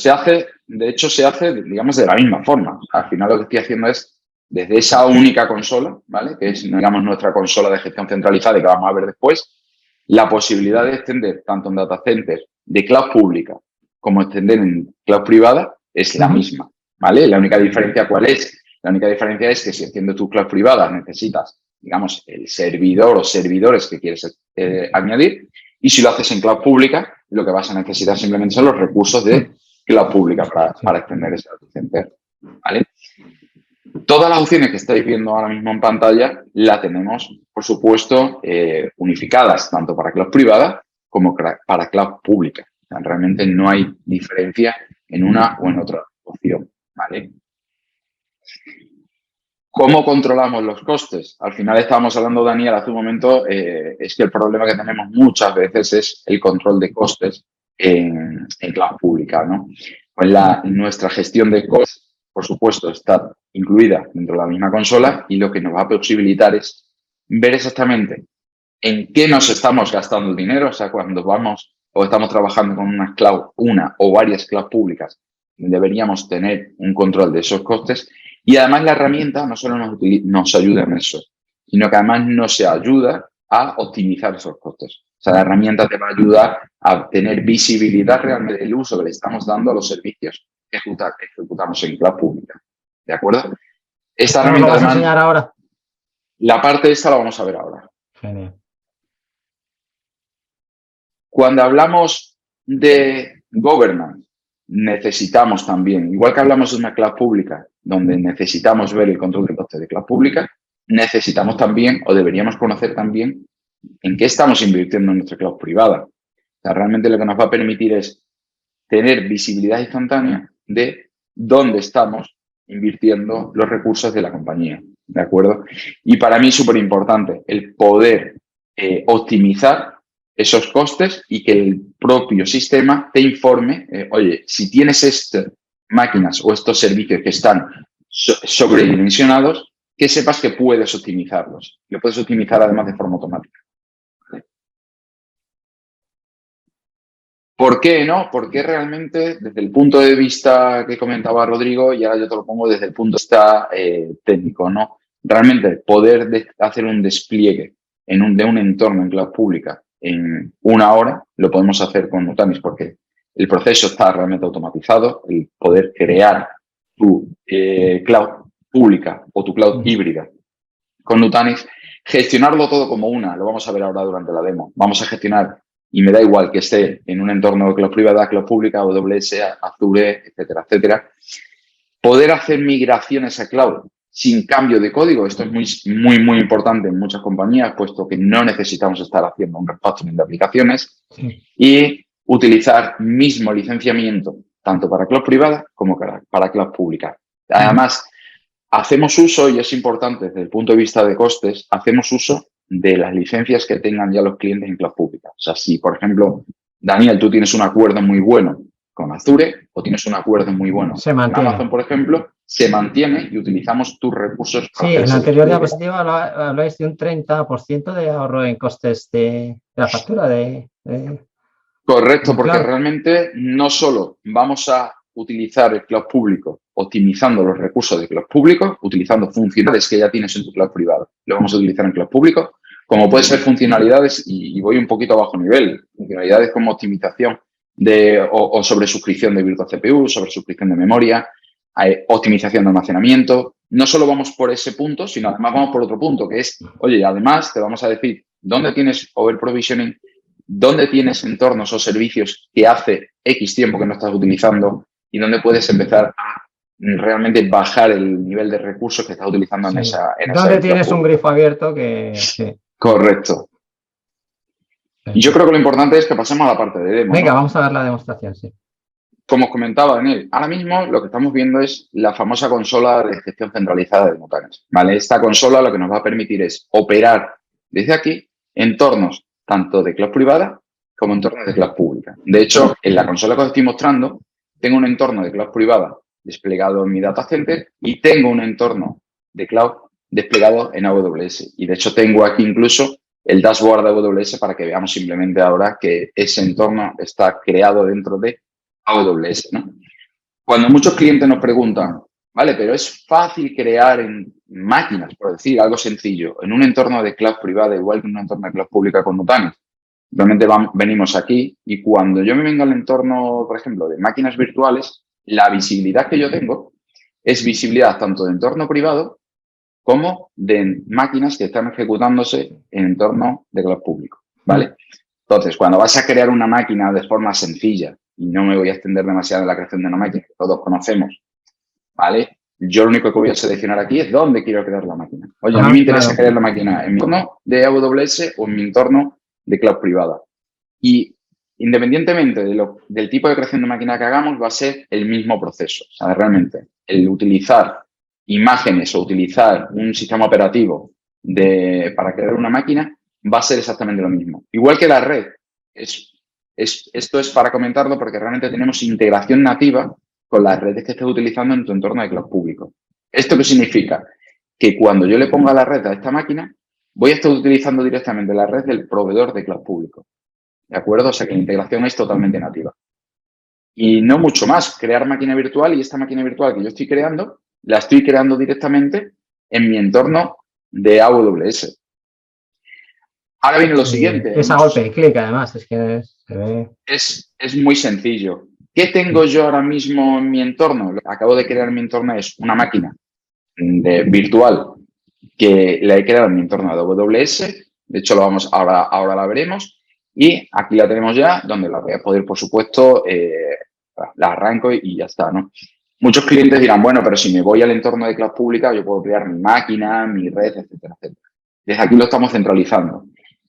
De hecho, se hace, digamos, de la misma forma. Al final lo que estoy haciendo es, desde esa única consola, ¿vale? Que es, digamos, nuestra consola de gestión centralizada y que vamos a ver después, la posibilidad de extender tanto en data centers de cloud pública como extender en cloud privada es la misma, ¿vale? La única diferencia, ¿cuál es? La única diferencia es que si extiendes tu cloud privada necesitas, digamos, el servidor o servidores que quieres añadir, y si lo haces en cloud pública, lo que vas a necesitar simplemente son los recursos de cloud pública para extender ese data center, ¿vale? Todas las opciones que estáis viendo ahora mismo en pantalla las tenemos, por supuesto, unificadas, tanto para cloud privada como para cloud pública. O sea, realmente no hay diferencia en una o en otra opción, ¿vale? ¿Cómo controlamos los costes? Al final estábamos hablando, Daniel, hace un momento, es que el problema que tenemos muchas veces es el control de costes en cloud pública, ¿no? Pues nuestra gestión de costes, por supuesto, está incluida dentro de la misma consola y lo que nos va a posibilitar es ver exactamente en qué nos estamos gastando el dinero, o sea, cuando vamos o estamos trabajando con una o varias cloud públicas, deberíamos tener un control de esos costes. Y además la herramienta no solo nos ayuda en eso, sino que además nos ayuda a optimizar esos costes. O sea, la herramienta te va a ayudar a tener visibilidad realmente del uso que le estamos dando a los servicios que ejecutamos en cloud pública. ¿De acuerdo? Esta herramienta, ¿Lo vas a enseñar ahora? La parte esta la vamos a ver ahora. Genial. Cuando hablamos de governance, necesitamos también, igual que hablamos de una cloud pública, donde necesitamos ver el control de costes de cloud pública, necesitamos también, o deberíamos conocer también, en qué estamos invirtiendo en nuestra cloud privada. O sea, realmente lo que nos va a permitir es tener visibilidad instantánea de dónde estamos invirtiendo los recursos de la compañía, ¿de acuerdo? Y para mí es súper importante el poder optimizar esos costes y que el propio sistema te informe, oye, si tienes estas máquinas o estos servicios que están sobredimensionados, que sepas que puedes optimizarlos. Lo puedes optimizar además de forma automática. ¿Por qué no? Porque realmente desde el punto de vista que comentaba Rodrigo, y ahora yo te lo pongo desde el punto de vista técnico, ¿no? Realmente poder hacer un despliegue de un entorno en cloud pública en 1 hora lo podemos hacer con Nutanix porque el proceso está realmente automatizado, el poder crear tu cloud pública o tu cloud híbrida con Nutanix, gestionarlo todo como una, lo vamos a ver ahora durante la demo. Vamos a gestionar, y me da igual que esté en un entorno de cloud privada, cloud pública, AWS, Azure, etcétera, etcétera. Poder hacer migraciones a cloud sin cambio de código, esto es muy importante en muchas compañías, puesto que no necesitamos estar haciendo un refactoring de aplicaciones, y utilizar mismo licenciamiento, tanto para cloud privada como para cloud pública. Además, hacemos uso, y es importante desde el punto de vista de costes, hacemos uso de las licencias que tengan ya los clientes en cloud pública. O sea, si, por ejemplo, Daniel, tú tienes un acuerdo muy bueno con Azure o tienes un acuerdo muy bueno con Amazon, por ejemplo, se mantiene y utilizamos tus recursos. Sí, en la anterior diapositiva habláis de un 30% de ahorro en costes de la factura Correcto, porque realmente no solo vamos a utilizar el cloud público optimizando los recursos de cloud público, utilizando funcionalidades que ya tienes en tu cloud privado, lo vamos a utilizar en cloud público, como puede ser funcionalidades, y voy un poquito a bajo nivel, funcionalidades como optimización o sobre suscripción de virtual CPU, sobre suscripción de memoria, optimización de almacenamiento. No solo vamos por ese punto, sino además vamos por otro punto, que es, oye, además te vamos a decir dónde tienes overprovisioning, dónde tienes entornos o servicios que hace X tiempo que no estás utilizando y dónde puedes empezar a realmente bajar el nivel de recursos que estás utilizando en esa. ¿Dónde tienes un grifo abierto que? Sí. Correcto. Y yo creo que lo importante es que pasemos a la parte de demo. Venga, ¿no? Vamos a ver la demostración, sí. Como os comentaba, Daniel, ahora mismo lo que estamos viendo es la famosa consola de gestión centralizada de Nutanix, ¿vale? Esta consola lo que nos va a permitir es operar desde aquí entornos tanto de cloud privada como entornos de cloud pública. De hecho, en la consola que os estoy mostrando, tengo un entorno de cloud privada desplegado en mi data center y tengo un entorno de cloud desplegado en AWS. Y de hecho, tengo aquí incluso el dashboard de AWS para que veamos simplemente ahora que ese entorno está creado dentro de AWS, ¿no? Cuando muchos clientes nos preguntan, vale, pero es fácil crear en máquinas, por decir algo sencillo, en un entorno de cloud privada, igual que en un entorno de cloud pública con Nutanix. Realmente venimos aquí y cuando yo me vengo al entorno, por ejemplo, de máquinas virtuales, la visibilidad que yo tengo es visibilidad tanto de entorno privado como de máquinas que están ejecutándose en entorno de cloud público, ¿vale? Entonces, cuando vas a crear una máquina de forma sencilla, y no me voy a extender demasiado en la creación de una máquina que todos conocemos, ¿vale? Yo lo único que voy a seleccionar aquí es dónde quiero crear la máquina. Oye, a mí me interesa crear la máquina en mi entorno de AWS o en mi entorno de cloud privada. Y independientemente del tipo de creación de máquina que hagamos, va a ser el mismo proceso. O sea, realmente, el utilizar imágenes o utilizar un sistema operativo para crear una máquina va a ser exactamente lo mismo. Igual que la red. Esto es para comentarlo porque realmente tenemos integración nativa con las redes que estés utilizando en tu entorno de cloud público. ¿Esto qué significa? Que cuando yo le ponga la red a esta máquina, voy a estar utilizando directamente la red del proveedor de cloud público. ¿De acuerdo? O sea que la integración es totalmente nativa. Y no mucho más, crear máquina virtual y esta máquina virtual que yo estoy creando, la estoy creando directamente en mi entorno de AWS. Ahora viene lo siguiente. Es a golpe de clic, además, es que se ve. Es muy sencillo. ¿Qué tengo yo ahora mismo en mi entorno? Lo que acabo de crear en mi entorno es una máquina virtual que la he creado en mi entorno de AWS. De hecho, ahora la veremos. Y aquí la tenemos ya, donde la voy a poder, por supuesto, la arranco y ya está, ¿no? Muchos clientes dirán, bueno, pero si me voy al entorno de cloud pública, yo puedo crear mi máquina, mi red, etcétera, etcétera. Desde aquí lo estamos centralizando.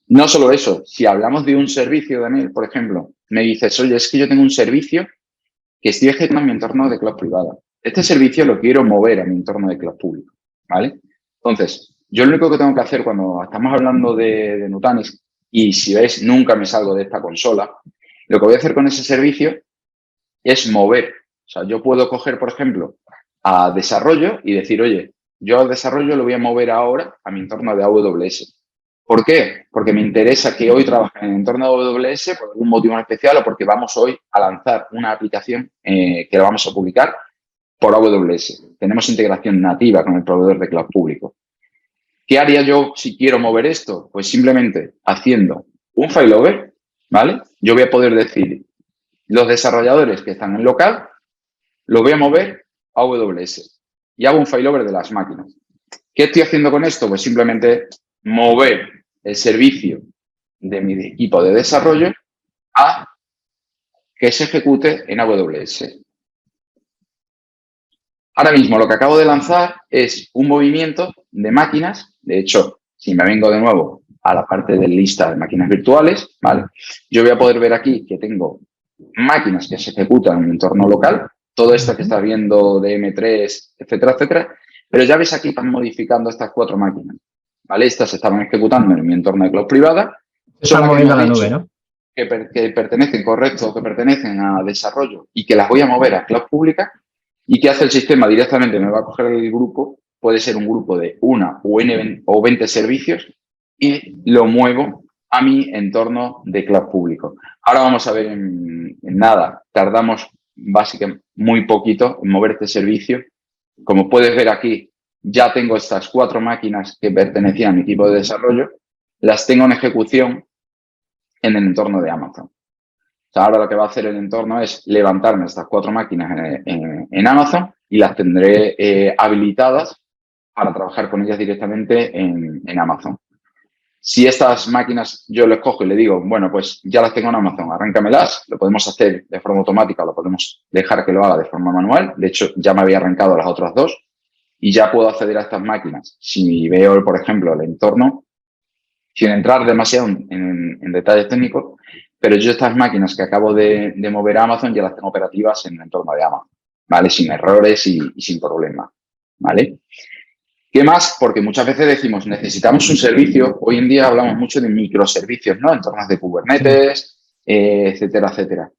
No solo eso, si hablamos de un servicio, Daniel, por ejemplo, me dices, oye, es que yo tengo un servicio que estoy ejecutando en mi entorno de cloud privada. Este servicio lo quiero mover a mi entorno de cloud público, ¿vale? Entonces, yo lo único que tengo que hacer cuando estamos hablando de Nutanix, y si veis, nunca me salgo de esta consola, lo que voy a hacer con ese servicio es mover. O sea, yo puedo coger, por ejemplo, a desarrollo y decir, oye, yo al desarrollo lo voy a mover ahora a mi entorno de AWS. ¿Por qué? Porque me interesa que hoy trabajen en el entorno de AWS por algún motivo en especial o porque vamos hoy a lanzar una aplicación que la vamos a publicar por AWS. Tenemos integración nativa con el proveedor de cloud público. ¿Qué haría yo si quiero mover esto? Pues simplemente haciendo un failover, ¿vale? Yo voy a poder decir, los desarrolladores que están en local, los voy a mover a AWS y hago un failover de las máquinas. ¿Qué estoy haciendo con esto? Pues simplemente mover el servicio de mi equipo de desarrollo a que se ejecute en AWS. Ahora mismo lo que acabo de lanzar es un movimiento de máquinas. De hecho, si me vengo de nuevo a la parte de lista de máquinas virtuales, ¿vale? Yo voy a poder ver aquí que tengo máquinas que se ejecutan en mi entorno local. Todo esto que estás viendo de M3, etcétera, etcétera. Pero ya ves aquí están modificando estas 4 máquinas, ¿vale? Estas se estaban ejecutando en mi entorno de cloud privada. Están moviendo a la nube, ¿no? Que pertenecen, correcto, que pertenecen a desarrollo y que las voy a mover a cloud pública. ¿Y qué hace el sistema? Directamente me va a coger el grupo, puede ser un grupo de 1 o 20 servicios y lo muevo a mi entorno de cloud público. Ahora vamos a ver en nada, tardamos básicamente muy poquito en mover este servicio. Como puedes ver aquí, ya tengo estas 4 máquinas que pertenecían a mi equipo de desarrollo, las tengo en ejecución en el entorno de Amazon. O sea, ahora lo que va a hacer el entorno es levantarme estas 4 máquinas en Amazon y las tendré habilitadas para trabajar con ellas directamente en Amazon. Si estas máquinas yo les cojo y le digo, bueno, pues ya las tengo en Amazon, arráncamelas, lo podemos hacer de forma automática o lo podemos dejar que lo haga de forma manual. De hecho, ya me había arrancado las otras 2 y ya puedo acceder a estas máquinas. Si veo, por ejemplo, el entorno, sin entrar demasiado en detalles técnicos, pero yo estas máquinas que acabo de mover a Amazon ya las tengo operativas en el entorno de Amazon, ¿vale? Sin errores y sin problemas, ¿vale? ¿Qué más? Porque muchas veces decimos, necesitamos un servicio. Hoy en día hablamos mucho de microservicios, ¿no? Entornos de Kubernetes, etcétera, etcétera.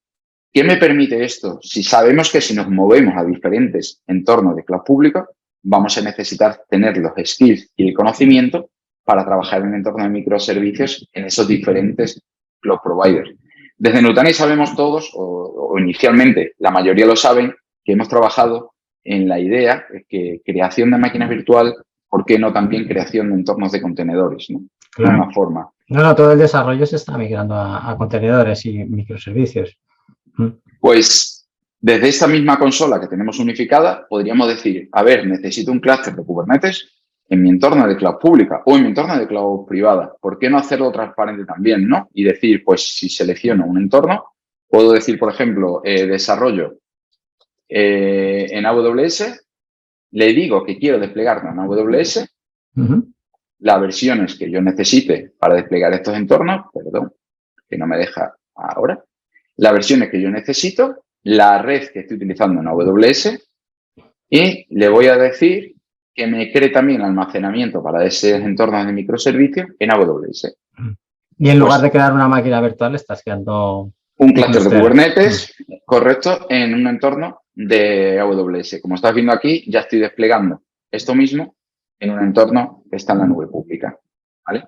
¿Qué me permite esto? Si sabemos que si nos movemos a diferentes entornos de cloud público, vamos a necesitar tener los skills y el conocimiento para trabajar en el entorno de microservicios en esos diferentes cloud providers. Desde Nutanix sabemos todos, o inicialmente la mayoría lo saben, que hemos trabajado en la idea de que creación de máquinas virtual, ¿por qué no también creación de entornos de contenedores, ¿no? Claro. De una forma. No, todo el desarrollo se está migrando a contenedores y microservicios. Pues desde esta misma consola que tenemos unificada, podríamos decir, a ver, necesito un clúster de Kubernetes en mi entorno de cloud pública o en mi entorno de cloud privada. ¿Por qué no hacerlo transparente también, no? Y decir, pues si selecciono un entorno, puedo decir, por ejemplo, desarrollo en AWS, le digo que quiero desplegarlo en AWS, las versiones que yo necesite para desplegar estos entornos, perdón, que no me deja ahora, las versiones que yo necesito, la red que estoy utilizando en AWS y le voy a decir que me cree también almacenamiento para ese entorno de microservicios en AWS. Y en lugar de crear una máquina virtual, estás creando un clúster de Kubernetes, correcto, en un entorno de AWS. Como estás viendo aquí, ya estoy desplegando esto mismo en un entorno que está en la nube pública, ¿vale?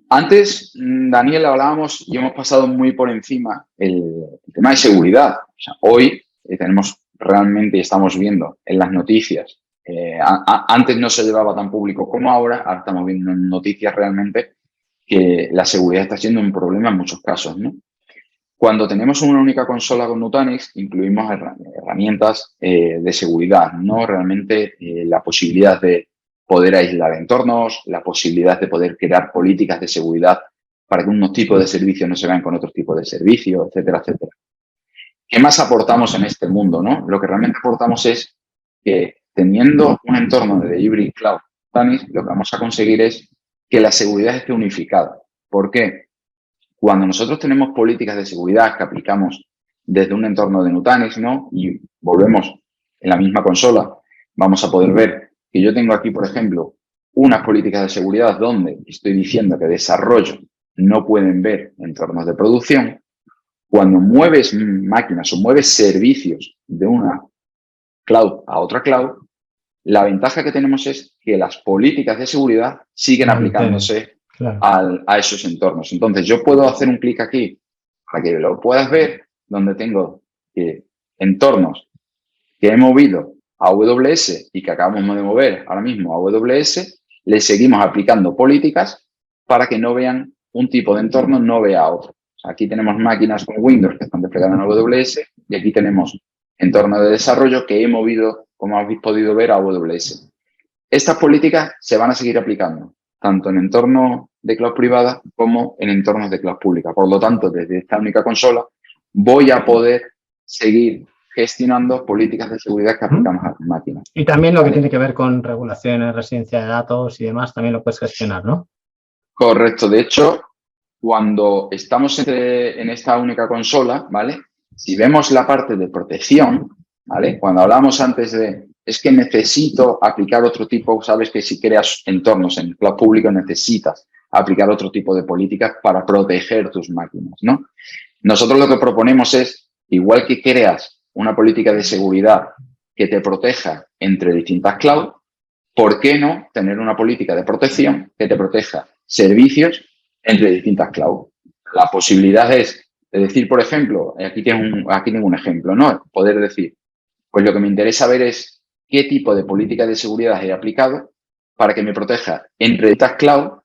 Antes, Daniel, hablábamos y hemos pasado muy por encima el tema de seguridad. O sea, hoy tenemos realmente, estamos viendo en las noticias, antes no se llevaba tan público como ahora estamos viendo en noticias realmente que la seguridad está siendo un problema en muchos casos, ¿no? Cuando tenemos una única consola con Nutanix, incluimos herramientas de seguridad, ¿no? Realmente la posibilidad de poder aislar entornos, la posibilidad de poder crear políticas de seguridad para que unos tipos de servicios no se vean con otros tipos de servicios, etcétera, etcétera. ¿Qué más aportamos en este mundo, no? Lo que realmente aportamos es que teniendo un entorno de hybrid cloud Nutanix, lo que vamos a conseguir es que la seguridad esté unificada. ¿Por qué? Cuando nosotros tenemos políticas de seguridad que aplicamos desde un entorno de Nutanix, ¿no? Y volvemos en la misma consola, vamos a poder ver que yo tengo aquí, por ejemplo, unas políticas de seguridad donde estoy diciendo que desarrollo no pueden ver entornos de producción. Cuando mueves máquinas o mueves servicios de una cloud a otra cloud, la ventaja que tenemos es que las políticas de seguridad siguen aplicándose Claro. a esos entornos. Entonces, yo puedo hacer un clic aquí para que lo puedas ver, donde tengo entornos que he movido a AWS y que acabamos de mover ahora mismo a AWS, le seguimos aplicando políticas para que no vean un tipo de entorno, no vea otro. O sea, aquí tenemos máquinas con Windows que están desplegadas en AWS y aquí tenemos entornos de desarrollo que he movido, como habéis podido ver, a AWS. Estas políticas se van a seguir aplicando, tanto en entornos de cloud privada como en entornos de cloud pública. Por lo tanto, desde esta única consola voy a poder seguir gestionando políticas de seguridad que aplicamos a las máquinas. Y también lo que tiene que ver con regulaciones, residencia de datos y demás, también lo puedes gestionar, ¿no? Correcto. De hecho, cuando estamos en esta única consola, ¿vale? Si vemos la parte de protección, ¿vale? Cuando hablamos antes de, es que necesito aplicar otro tipo, sabes que si creas entornos en cloud público necesitas aplicar otro tipo de políticas para proteger tus máquinas, ¿no? Nosotros lo que proponemos es, igual que creas una política de seguridad que te proteja entre distintas cloud, ¿por qué no tener una política de protección que te proteja servicios entre distintas cloud? La posibilidad es decir, por ejemplo, aquí tengo un ejemplo, ¿no? Poder decir, pues lo que me interesa ver es qué tipo de política de seguridad he aplicado para que me proteja entre estas cloud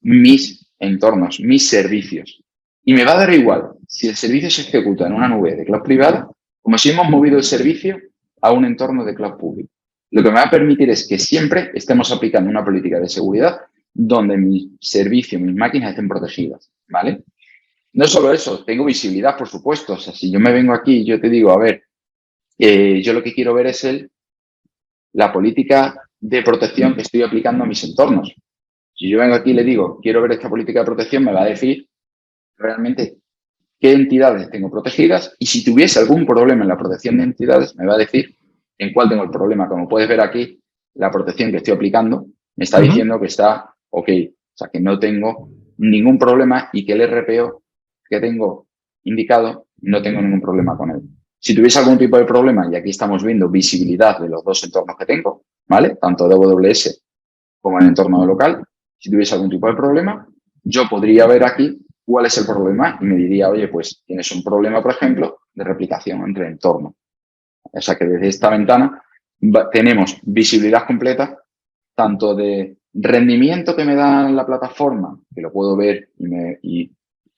mis entornos, mis servicios. Y me va a dar igual si el servicio se ejecuta en una nube de cloud privada como si hemos movido el servicio a un entorno de cloud público. Lo que me va a permitir es que siempre estemos aplicando una política de seguridad donde mis servicios, mis máquinas estén protegidas, ¿vale? No solo eso, tengo visibilidad, por supuesto. O sea, si yo me vengo aquí y yo te digo, a ver, yo lo que quiero ver es la política de protección que estoy aplicando a mis entornos. Si yo vengo aquí y le digo, quiero ver esta política de protección, me va a decir realmente qué entidades tengo protegidas y si tuviese algún problema en la protección de entidades, me va a decir en cuál tengo el problema. Como puedes ver aquí, la protección que estoy aplicando me está diciendo que está ok, o sea, que no tengo ningún problema y que el RPO que tengo indicado no tengo ningún problema con él. Si tuviese algún tipo de problema, y aquí estamos viendo visibilidad de los dos entornos que tengo, ¿vale? Tanto de AWS como en el entorno local, si tuviese algún tipo de problema, yo podría ver aquí cuál es el problema y me diría, oye, pues tienes un problema, por ejemplo, de replicación entre entornos. O sea que desde esta ventana tenemos visibilidad completa, tanto de rendimiento que me da la plataforma, que lo puedo ver y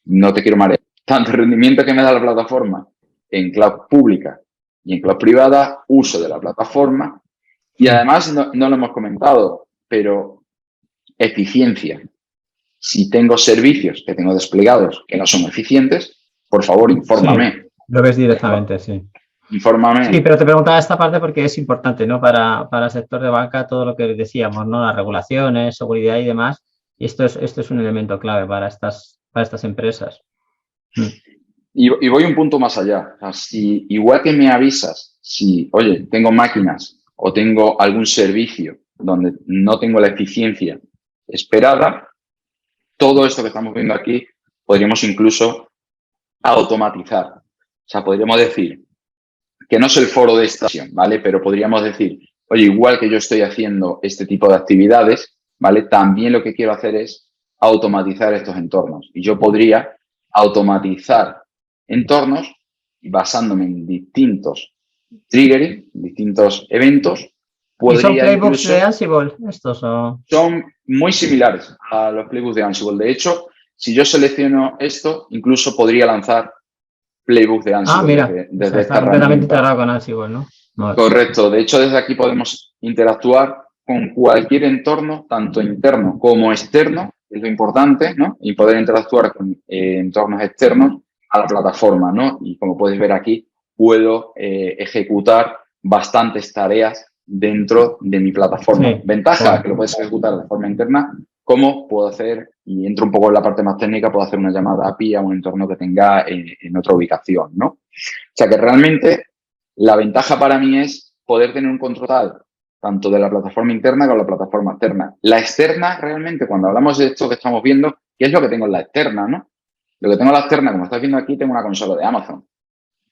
no te quiero marear, tanto rendimiento que me da la plataforma en cloud pública y en cloud privada, uso de la plataforma y además no lo hemos comentado, pero eficiencia. Si tengo servicios que tengo desplegados que no son eficientes, por favor, infórmame. Sí, lo ves directamente, sí. Infórmame. Sí, pero te preguntaba esta parte porque es importante, ¿no? Para el sector de banca, todo lo que decíamos, ¿no? Las regulaciones, seguridad y demás. Y esto es un elemento clave para estas empresas. Y voy un punto más allá. O sea, si, igual que me avisas, si, oye, tengo máquinas o tengo algún servicio donde no tengo la eficiencia esperada, todo esto que estamos viendo aquí podríamos incluso automatizar. O sea, podríamos decir que no es el foro de esta sesión, ¿vale? Pero podríamos decir, oye, igual que yo estoy haciendo este tipo de actividades, ¿vale? También lo que quiero hacer es automatizar estos entornos. Y yo podría automatizar entornos basándome en distintos triggering, distintos eventos. ¿Y son playbooks de Ansible estos o...? Son muy similares a los playbooks de Ansible. De hecho, si yo selecciono esto, incluso podría lanzar playbooks de Ansible. Mira, desde está completamente integrado con Ansible, ¿no? Correcto. De hecho, desde aquí podemos interactuar con cualquier entorno, tanto interno como externo, es lo importante, ¿no? Y poder interactuar con entornos externos a la plataforma, ¿no? Y como podéis ver aquí, puedo ejecutar bastantes tareas dentro de mi plataforma. Sí. Ventaja, que lo puedes ejecutar de forma interna, como puedo hacer, y entro un poco en la parte más técnica, puedo hacer una llamada API a un entorno que tenga en otra ubicación, ¿no? O sea que realmente la ventaja para mí es poder tener un control total tanto de la plataforma interna como de la plataforma externa. La externa, realmente, cuando hablamos de esto que estamos viendo, ¿qué es lo que tengo en la externa, no? Lo que tengo en la externa, como estás viendo aquí, tengo una consola de Amazon.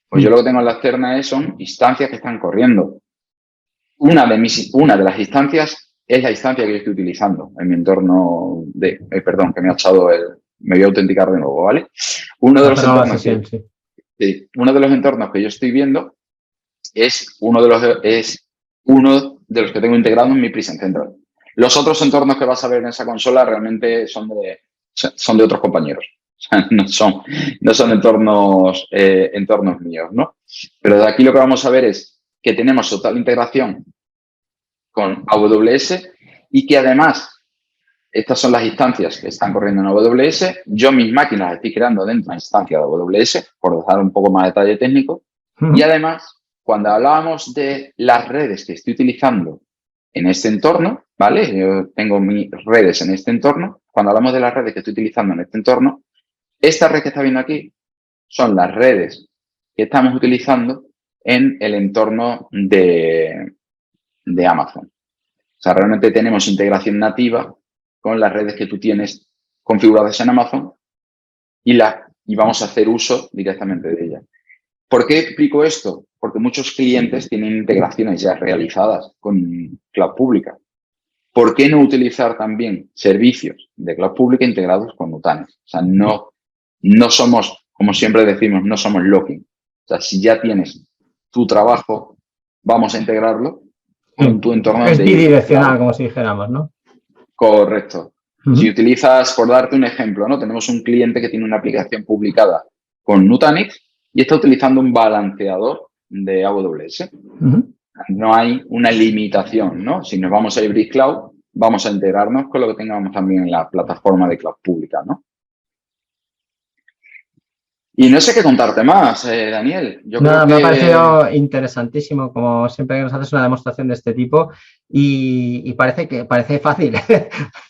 Pues yo lo que tengo en la externa son instancias que están corriendo. Una de las instancias es la instancia que yo estoy utilizando en mi entorno de... perdón, que me ha echado me voy a autenticar de nuevo, ¿vale? Uno de los entornos uno de los entornos que yo estoy viendo es uno de los que tengo integrado en mi Presence Central. Los otros entornos que vas a ver en esa consola realmente son de otros compañeros. O sea, no son entornos míos, ¿no? Pero de aquí lo que vamos a ver es que tenemos total integración con AWS y que además estas son las instancias que están corriendo en AWS. Yo mis máquinas las estoy creando dentro de una instancia de AWS, por dar un poco más de detalle técnico. Y además, cuando hablábamos de las redes que estoy utilizando en este entorno, ¿vale? Yo tengo mis redes en este entorno. Cuando hablamos de las redes que estoy utilizando en este entorno, esta red que está viendo aquí son las redes que estamos utilizando en el entorno de Amazon. O sea, realmente tenemos integración nativa con las redes que tú tienes configuradas en Amazon y vamos a hacer uso directamente de ellas. ¿Por qué explico esto? Porque muchos clientes tienen integraciones ya realizadas con cloud pública. ¿Por qué no utilizar también servicios de cloud pública integrados con Nutanix? O sea, no somos, como siempre decimos, no somos locking. O sea, si ya tienes tu trabajo, vamos a integrarlo con tu entorno. Es bidireccional, como si dijéramos, ¿no? Correcto. Si utilizas, por darte un ejemplo, ¿no? Tenemos un cliente que tiene una aplicación publicada con Nutanix y está utilizando un balanceador de AWS. No hay una limitación, ¿no? Si nos vamos a Hybrid Cloud, vamos a integrarnos con lo que tengamos también en la plataforma de cloud pública, ¿no? Y no sé qué contarte más, Daniel. Nada, me ha parecido interesantísimo, como siempre que nos haces una demostración de este tipo y parece fácil.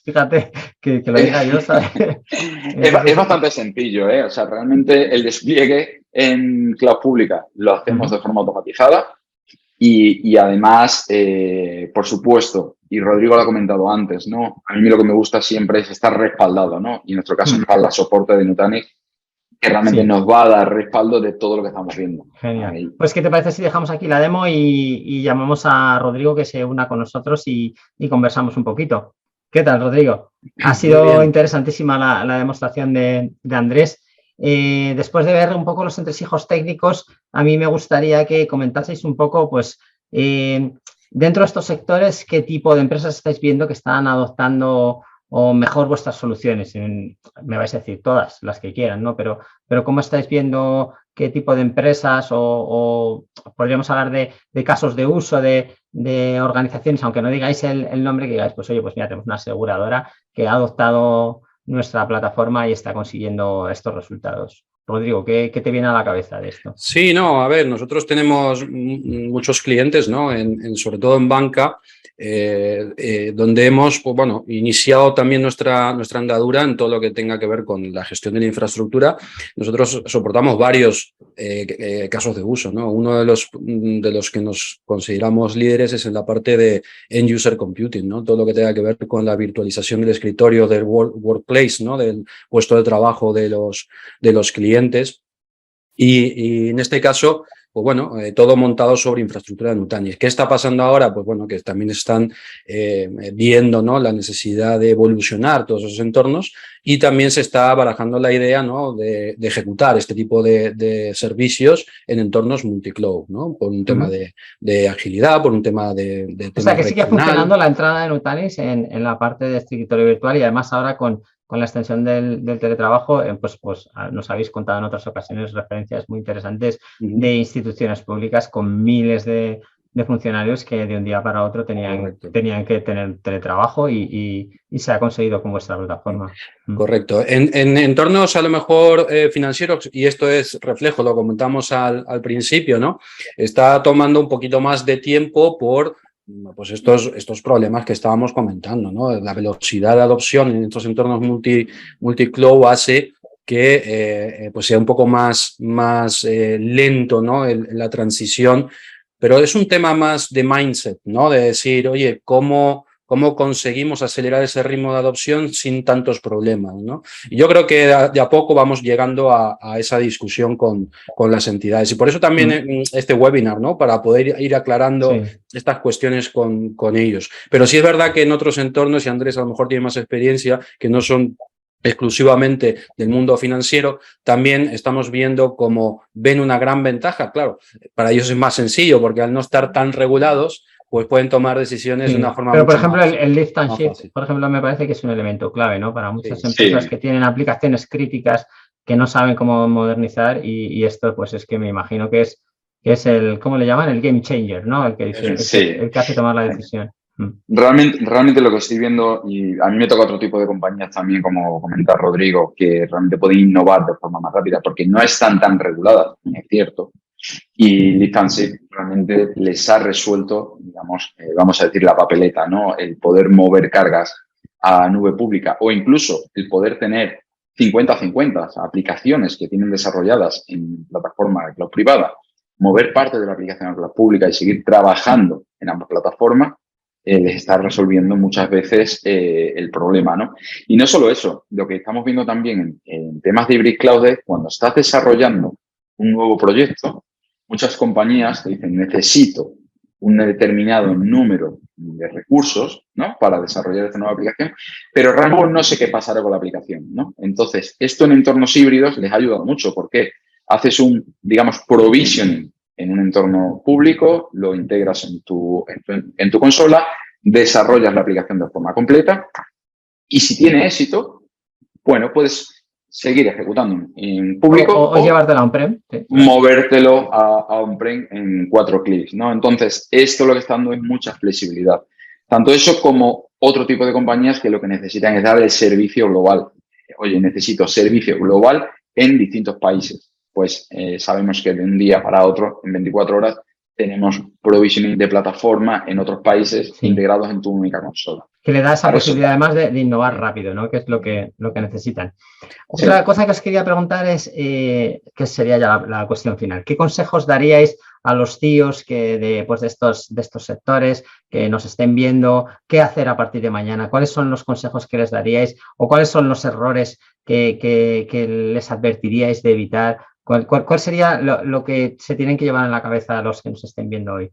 Fíjate que lo diga yo, ¿sabes? Es bastante sencillo, ¿eh? O sea, realmente el despliegue en cloud pública lo hacemos de forma automatizada y además, por supuesto, y Rodrigo lo ha comentado antes, ¿no? A mí lo que me gusta siempre es estar respaldado, ¿no? Y en nuestro caso nos da el soporte de Nutanix, que realmente nos va a dar respaldo de todo lo que estamos viendo. Genial. Ahí. Pues, ¿qué te parece si dejamos aquí la demo y llamamos a Rodrigo que se una con nosotros y conversamos un poquito? ¿Qué tal, Rodrigo? Ha sido interesantísima la demostración de Andrés. Después de ver un poco los entresijos técnicos, a mí me gustaría que comentaseis un poco, pues, dentro de estos sectores, qué tipo de empresas estáis viendo que están adoptando o mejor vuestras soluciones. Me vais a decir todas las que quieran, ¿no? Pero ¿cómo estáis viendo qué tipo de empresas o podríamos hablar de casos de uso de organizaciones, aunque no digáis el nombre, que digáis, pues oye, pues mira, tenemos una aseguradora que ha adoptado nuestra plataforma y está consiguiendo estos resultados? Rodrigo, ¿qué te viene a la cabeza de esto? Sí, no, a ver, nosotros tenemos muchos clientes, ¿no? Sobre todo en banca, donde hemos, pues, bueno, iniciado también nuestra andadura en todo lo que tenga que ver con la gestión de la infraestructura. Nosotros soportamos varios casos de uso, ¿no? Uno de los que nos consideramos líderes es en la parte de end user computing, ¿no? Todo lo que tenga que ver con la virtualización del escritorio, del workplace, ¿no? Del puesto de trabajo de los clientes. Y en este caso, pues bueno, todo montado sobre infraestructura de Nutanix. ¿Qué está pasando ahora? Pues bueno, que también están viendo, ¿no?, la necesidad de evolucionar todos esos entornos y también se está barajando la idea, ¿no?, de ejecutar este tipo de servicios en entornos multicloud, ¿no? Por un tema de agilidad, por un tema de o sea, que sigue funcionando la entrada de Nutanix en la parte de escritorio virtual y además ahora con la extensión del teletrabajo, pues nos habéis contado en otras ocasiones referencias muy interesantes de instituciones públicas con miles de funcionarios que de un día para otro tenían que tener teletrabajo y se ha conseguido con vuestra plataforma. Correcto. En entornos a lo mejor financieros, y esto es reflejo, lo comentamos al principio, ¿no? Está tomando un poquito más de tiempo por pues estos problemas que estábamos comentando, ¿no? La velocidad de adopción en estos entornos multicloud hace que pues sea un poco más lento, ¿no?, la transición, pero es un tema más de mindset, ¿no? De decir, oye, ¿cómo cómo conseguimos acelerar ese ritmo de adopción sin tantos problemas, ¿no? Y yo creo que de a poco vamos llegando a esa discusión con las entidades. Y por eso también este webinar, ¿no? Para poder ir aclarando estas cuestiones con ellos. Pero sí es verdad que en otros entornos, y Andrés a lo mejor tiene más experiencia, que no son exclusivamente del mundo financiero, también estamos viendo cómo ven una gran ventaja. Claro, para ellos es más sencillo porque al no estar tan regulados, pues pueden tomar decisiones de una forma pero por mucho ejemplo, más, el lift and más shift, fácil. por ejemplo, me parece que es un elemento clave, ¿no? Para muchas empresas que tienen aplicaciones críticas que no saben cómo modernizar y esto, pues es que me imagino que es el, ¿cómo le llaman? El game changer, ¿no? El que dice, el que hace tomar la decisión. Realmente lo que estoy viendo, y a mí me toca otro tipo de compañías también, como comenta Rodrigo, que realmente pueden innovar de forma más rápida, porque no están tan reguladas, es cierto. Y Lifthansa realmente les ha resuelto, digamos, vamos a decir, la papeleta, ¿no? El poder mover cargas a nube pública o incluso el poder tener 50-50 aplicaciones que tienen desarrolladas en plataforma de cloud privada, mover parte de la aplicación a cloud pública y seguir trabajando en ambas plataformas, les está resolviendo muchas veces el problema, ¿no? Y no solo eso, lo que estamos viendo también en temas de hybrid cloud es cuando estás desarrollando un nuevo proyecto, muchas compañías te dicen, necesito un determinado número de recursos, ¿no? Para desarrollar esta nueva aplicación, pero realmente no sé qué pasará con la aplicación, ¿no? Entonces, esto en entornos híbridos les ha ayudado mucho porque haces un, digamos, provisioning en un entorno público, lo integras en tu consola, desarrollas la aplicación de forma completa y si tiene éxito, bueno, puedes seguir ejecutando en público o llevártela a on-prem. Movértelo a on-prem en 4 clics, ¿no? Entonces, esto lo que está dando es mucha flexibilidad. Tanto eso como otro tipo de compañías que lo que necesitan es dar el servicio global. Oye, necesito servicio global en distintos países. Pues sabemos que de un día para otro, en 24 horas, tenemos provisioning de plataforma en otros países integrados en tu única consola. Que le da esa posibilidad además de innovar rápido, ¿no? Que es lo que necesitan. Sí. Otra cosa que os quería preguntar es, que sería ya la cuestión final. ¿Qué consejos daríais a los CEOs de estos sectores que nos estén viendo? ¿Qué hacer a partir de mañana? ¿Cuáles son los consejos que les daríais? ¿O cuáles son los errores que les advertiríais de evitar? ¿Cuál sería lo que se tienen que llevar en la cabeza a los que nos estén viendo hoy?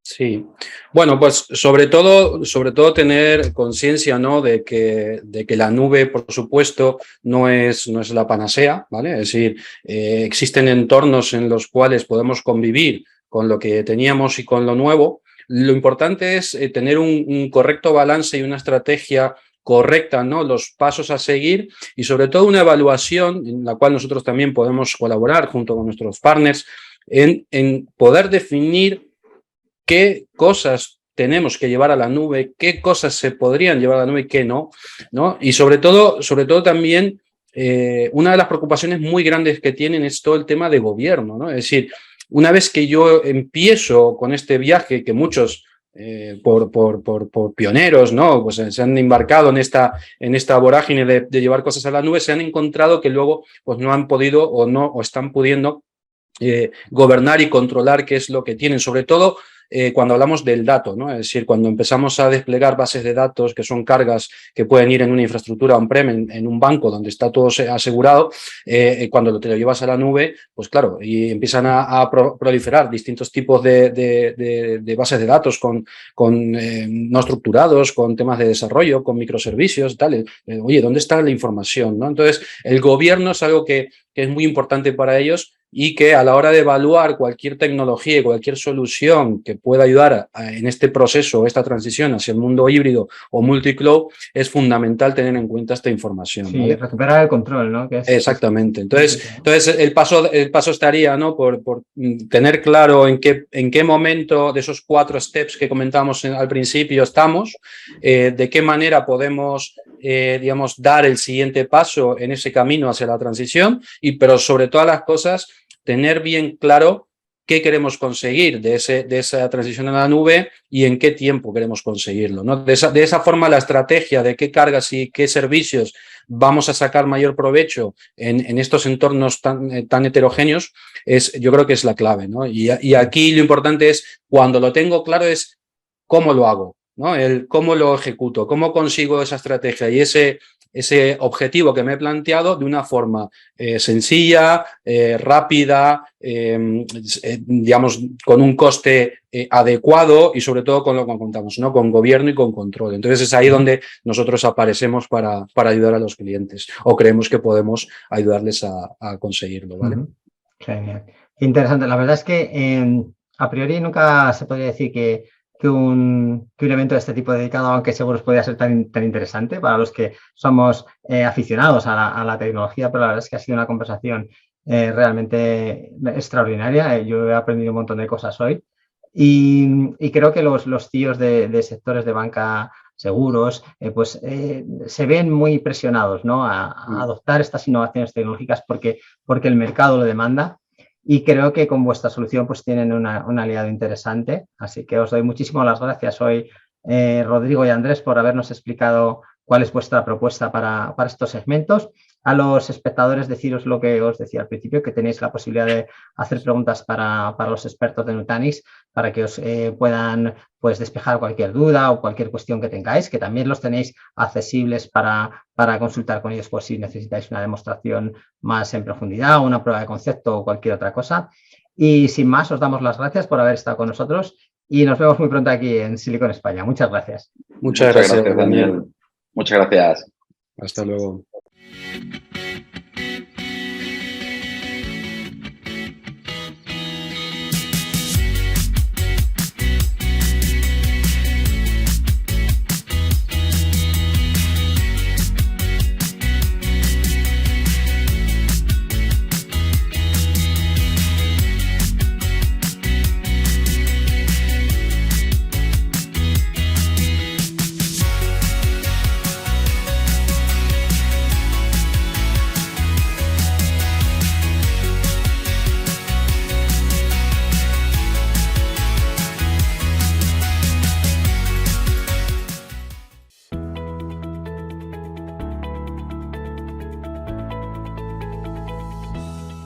Sí, bueno, pues sobre todo tener conciencia, ¿no? de que la nube, por supuesto, no es la panacea, ¿vale? Es decir, existen entornos en los cuales podemos convivir con lo que teníamos y con lo nuevo. Lo importante es tener un correcto balance y una estrategia correcta, ¿no? Los pasos a seguir y sobre todo una evaluación en la cual nosotros también podemos colaborar junto con nuestros partners en poder definir qué cosas tenemos que llevar a la nube, qué cosas se podrían llevar a la nube y qué no, ¿no? Y sobre todo también, una de las preocupaciones muy grandes que tienen es todo el tema de gobierno, ¿no? Es decir, una vez que yo empiezo con este viaje que muchos por pioneros, ¿no? Pues se han embarcado en esta vorágine de llevar cosas a la nube, se han encontrado que luego pues no han podido o están pudiendo gobernar y controlar qué es lo que tienen, sobre todo cuando hablamos del dato, ¿no? Es decir, cuando empezamos a desplegar bases de datos que son cargas que pueden ir en una infraestructura on-prem, en un banco donde está todo asegurado, cuando te lo llevas a la nube, pues claro, y empiezan a proliferar distintos tipos de bases de datos con no estructurados, con temas de desarrollo, con microservicios, tal. Oye, ¿dónde está la información, ¿no? Entonces, el gobierno es algo que es muy importante para ellos y que a la hora de evaluar cualquier tecnología y cualquier solución que pueda ayudar en este proceso, esta transición hacia el mundo híbrido o multicloud, es fundamental tener en cuenta esta información. Sí, ¿vale? recuperar el control, ¿no? Exactamente. Entonces el paso estaría, ¿no? por tener claro en qué momento de esos 4 steps que comentábamos al principio estamos, de qué manera podemos digamos, dar el siguiente paso en ese camino hacia la transición, pero sobre todas las cosas, tener bien claro qué queremos conseguir de esa transición a la nube y en qué tiempo queremos conseguirlo, ¿no? De esa forma, la estrategia de qué cargas y qué servicios vamos a sacar mayor provecho en estos entornos tan heterogéneos, yo creo que es la clave, ¿no? Y aquí lo importante es, cuando lo tengo claro, es cómo lo hago. ¿no? El cómo lo ejecuto, cómo consigo esa estrategia y ese objetivo que me he planteado de una forma sencilla, rápida, digamos, con un coste adecuado y sobre todo con lo que contamos, ¿no? Con gobierno y con control. Entonces es ahí donde nosotros aparecemos para ayudar a los clientes o creemos que podemos ayudarles a conseguirlo, ¿vale? Genial. Interesante. La verdad es que a priori nunca se podría decir que un evento de este tipo dedicado, aunque seguro podría ser tan interesante para los que somos aficionados a la tecnología, pero la verdad es que ha sido una conversación realmente extraordinaria. Yo he aprendido un montón de cosas hoy y creo que los CEOs de sectores de banca seguros, se ven muy presionados, ¿no? a adoptar estas innovaciones tecnológicas porque el mercado lo demanda. Y creo que con vuestra solución pues tienen un aliado interesante. Así que os doy muchísimas las gracias hoy, Rodrigo y Andrés, por habernos explicado cuál es vuestra propuesta para estos segmentos. A los espectadores deciros lo que os decía al principio, que tenéis la posibilidad de hacer preguntas para los expertos de Nutanix, para que os puedan pues despejar cualquier duda o cualquier cuestión que tengáis, que también los tenéis accesibles para consultar con ellos por si necesitáis una demostración más en profundidad, una prueba de concepto o cualquier otra cosa. Y sin más, os damos las gracias por haber estado con nosotros y nos vemos muy pronto aquí en Silicon España. Muchas gracias. Muchas gracias, Daniel. Muchas gracias. Hasta luego.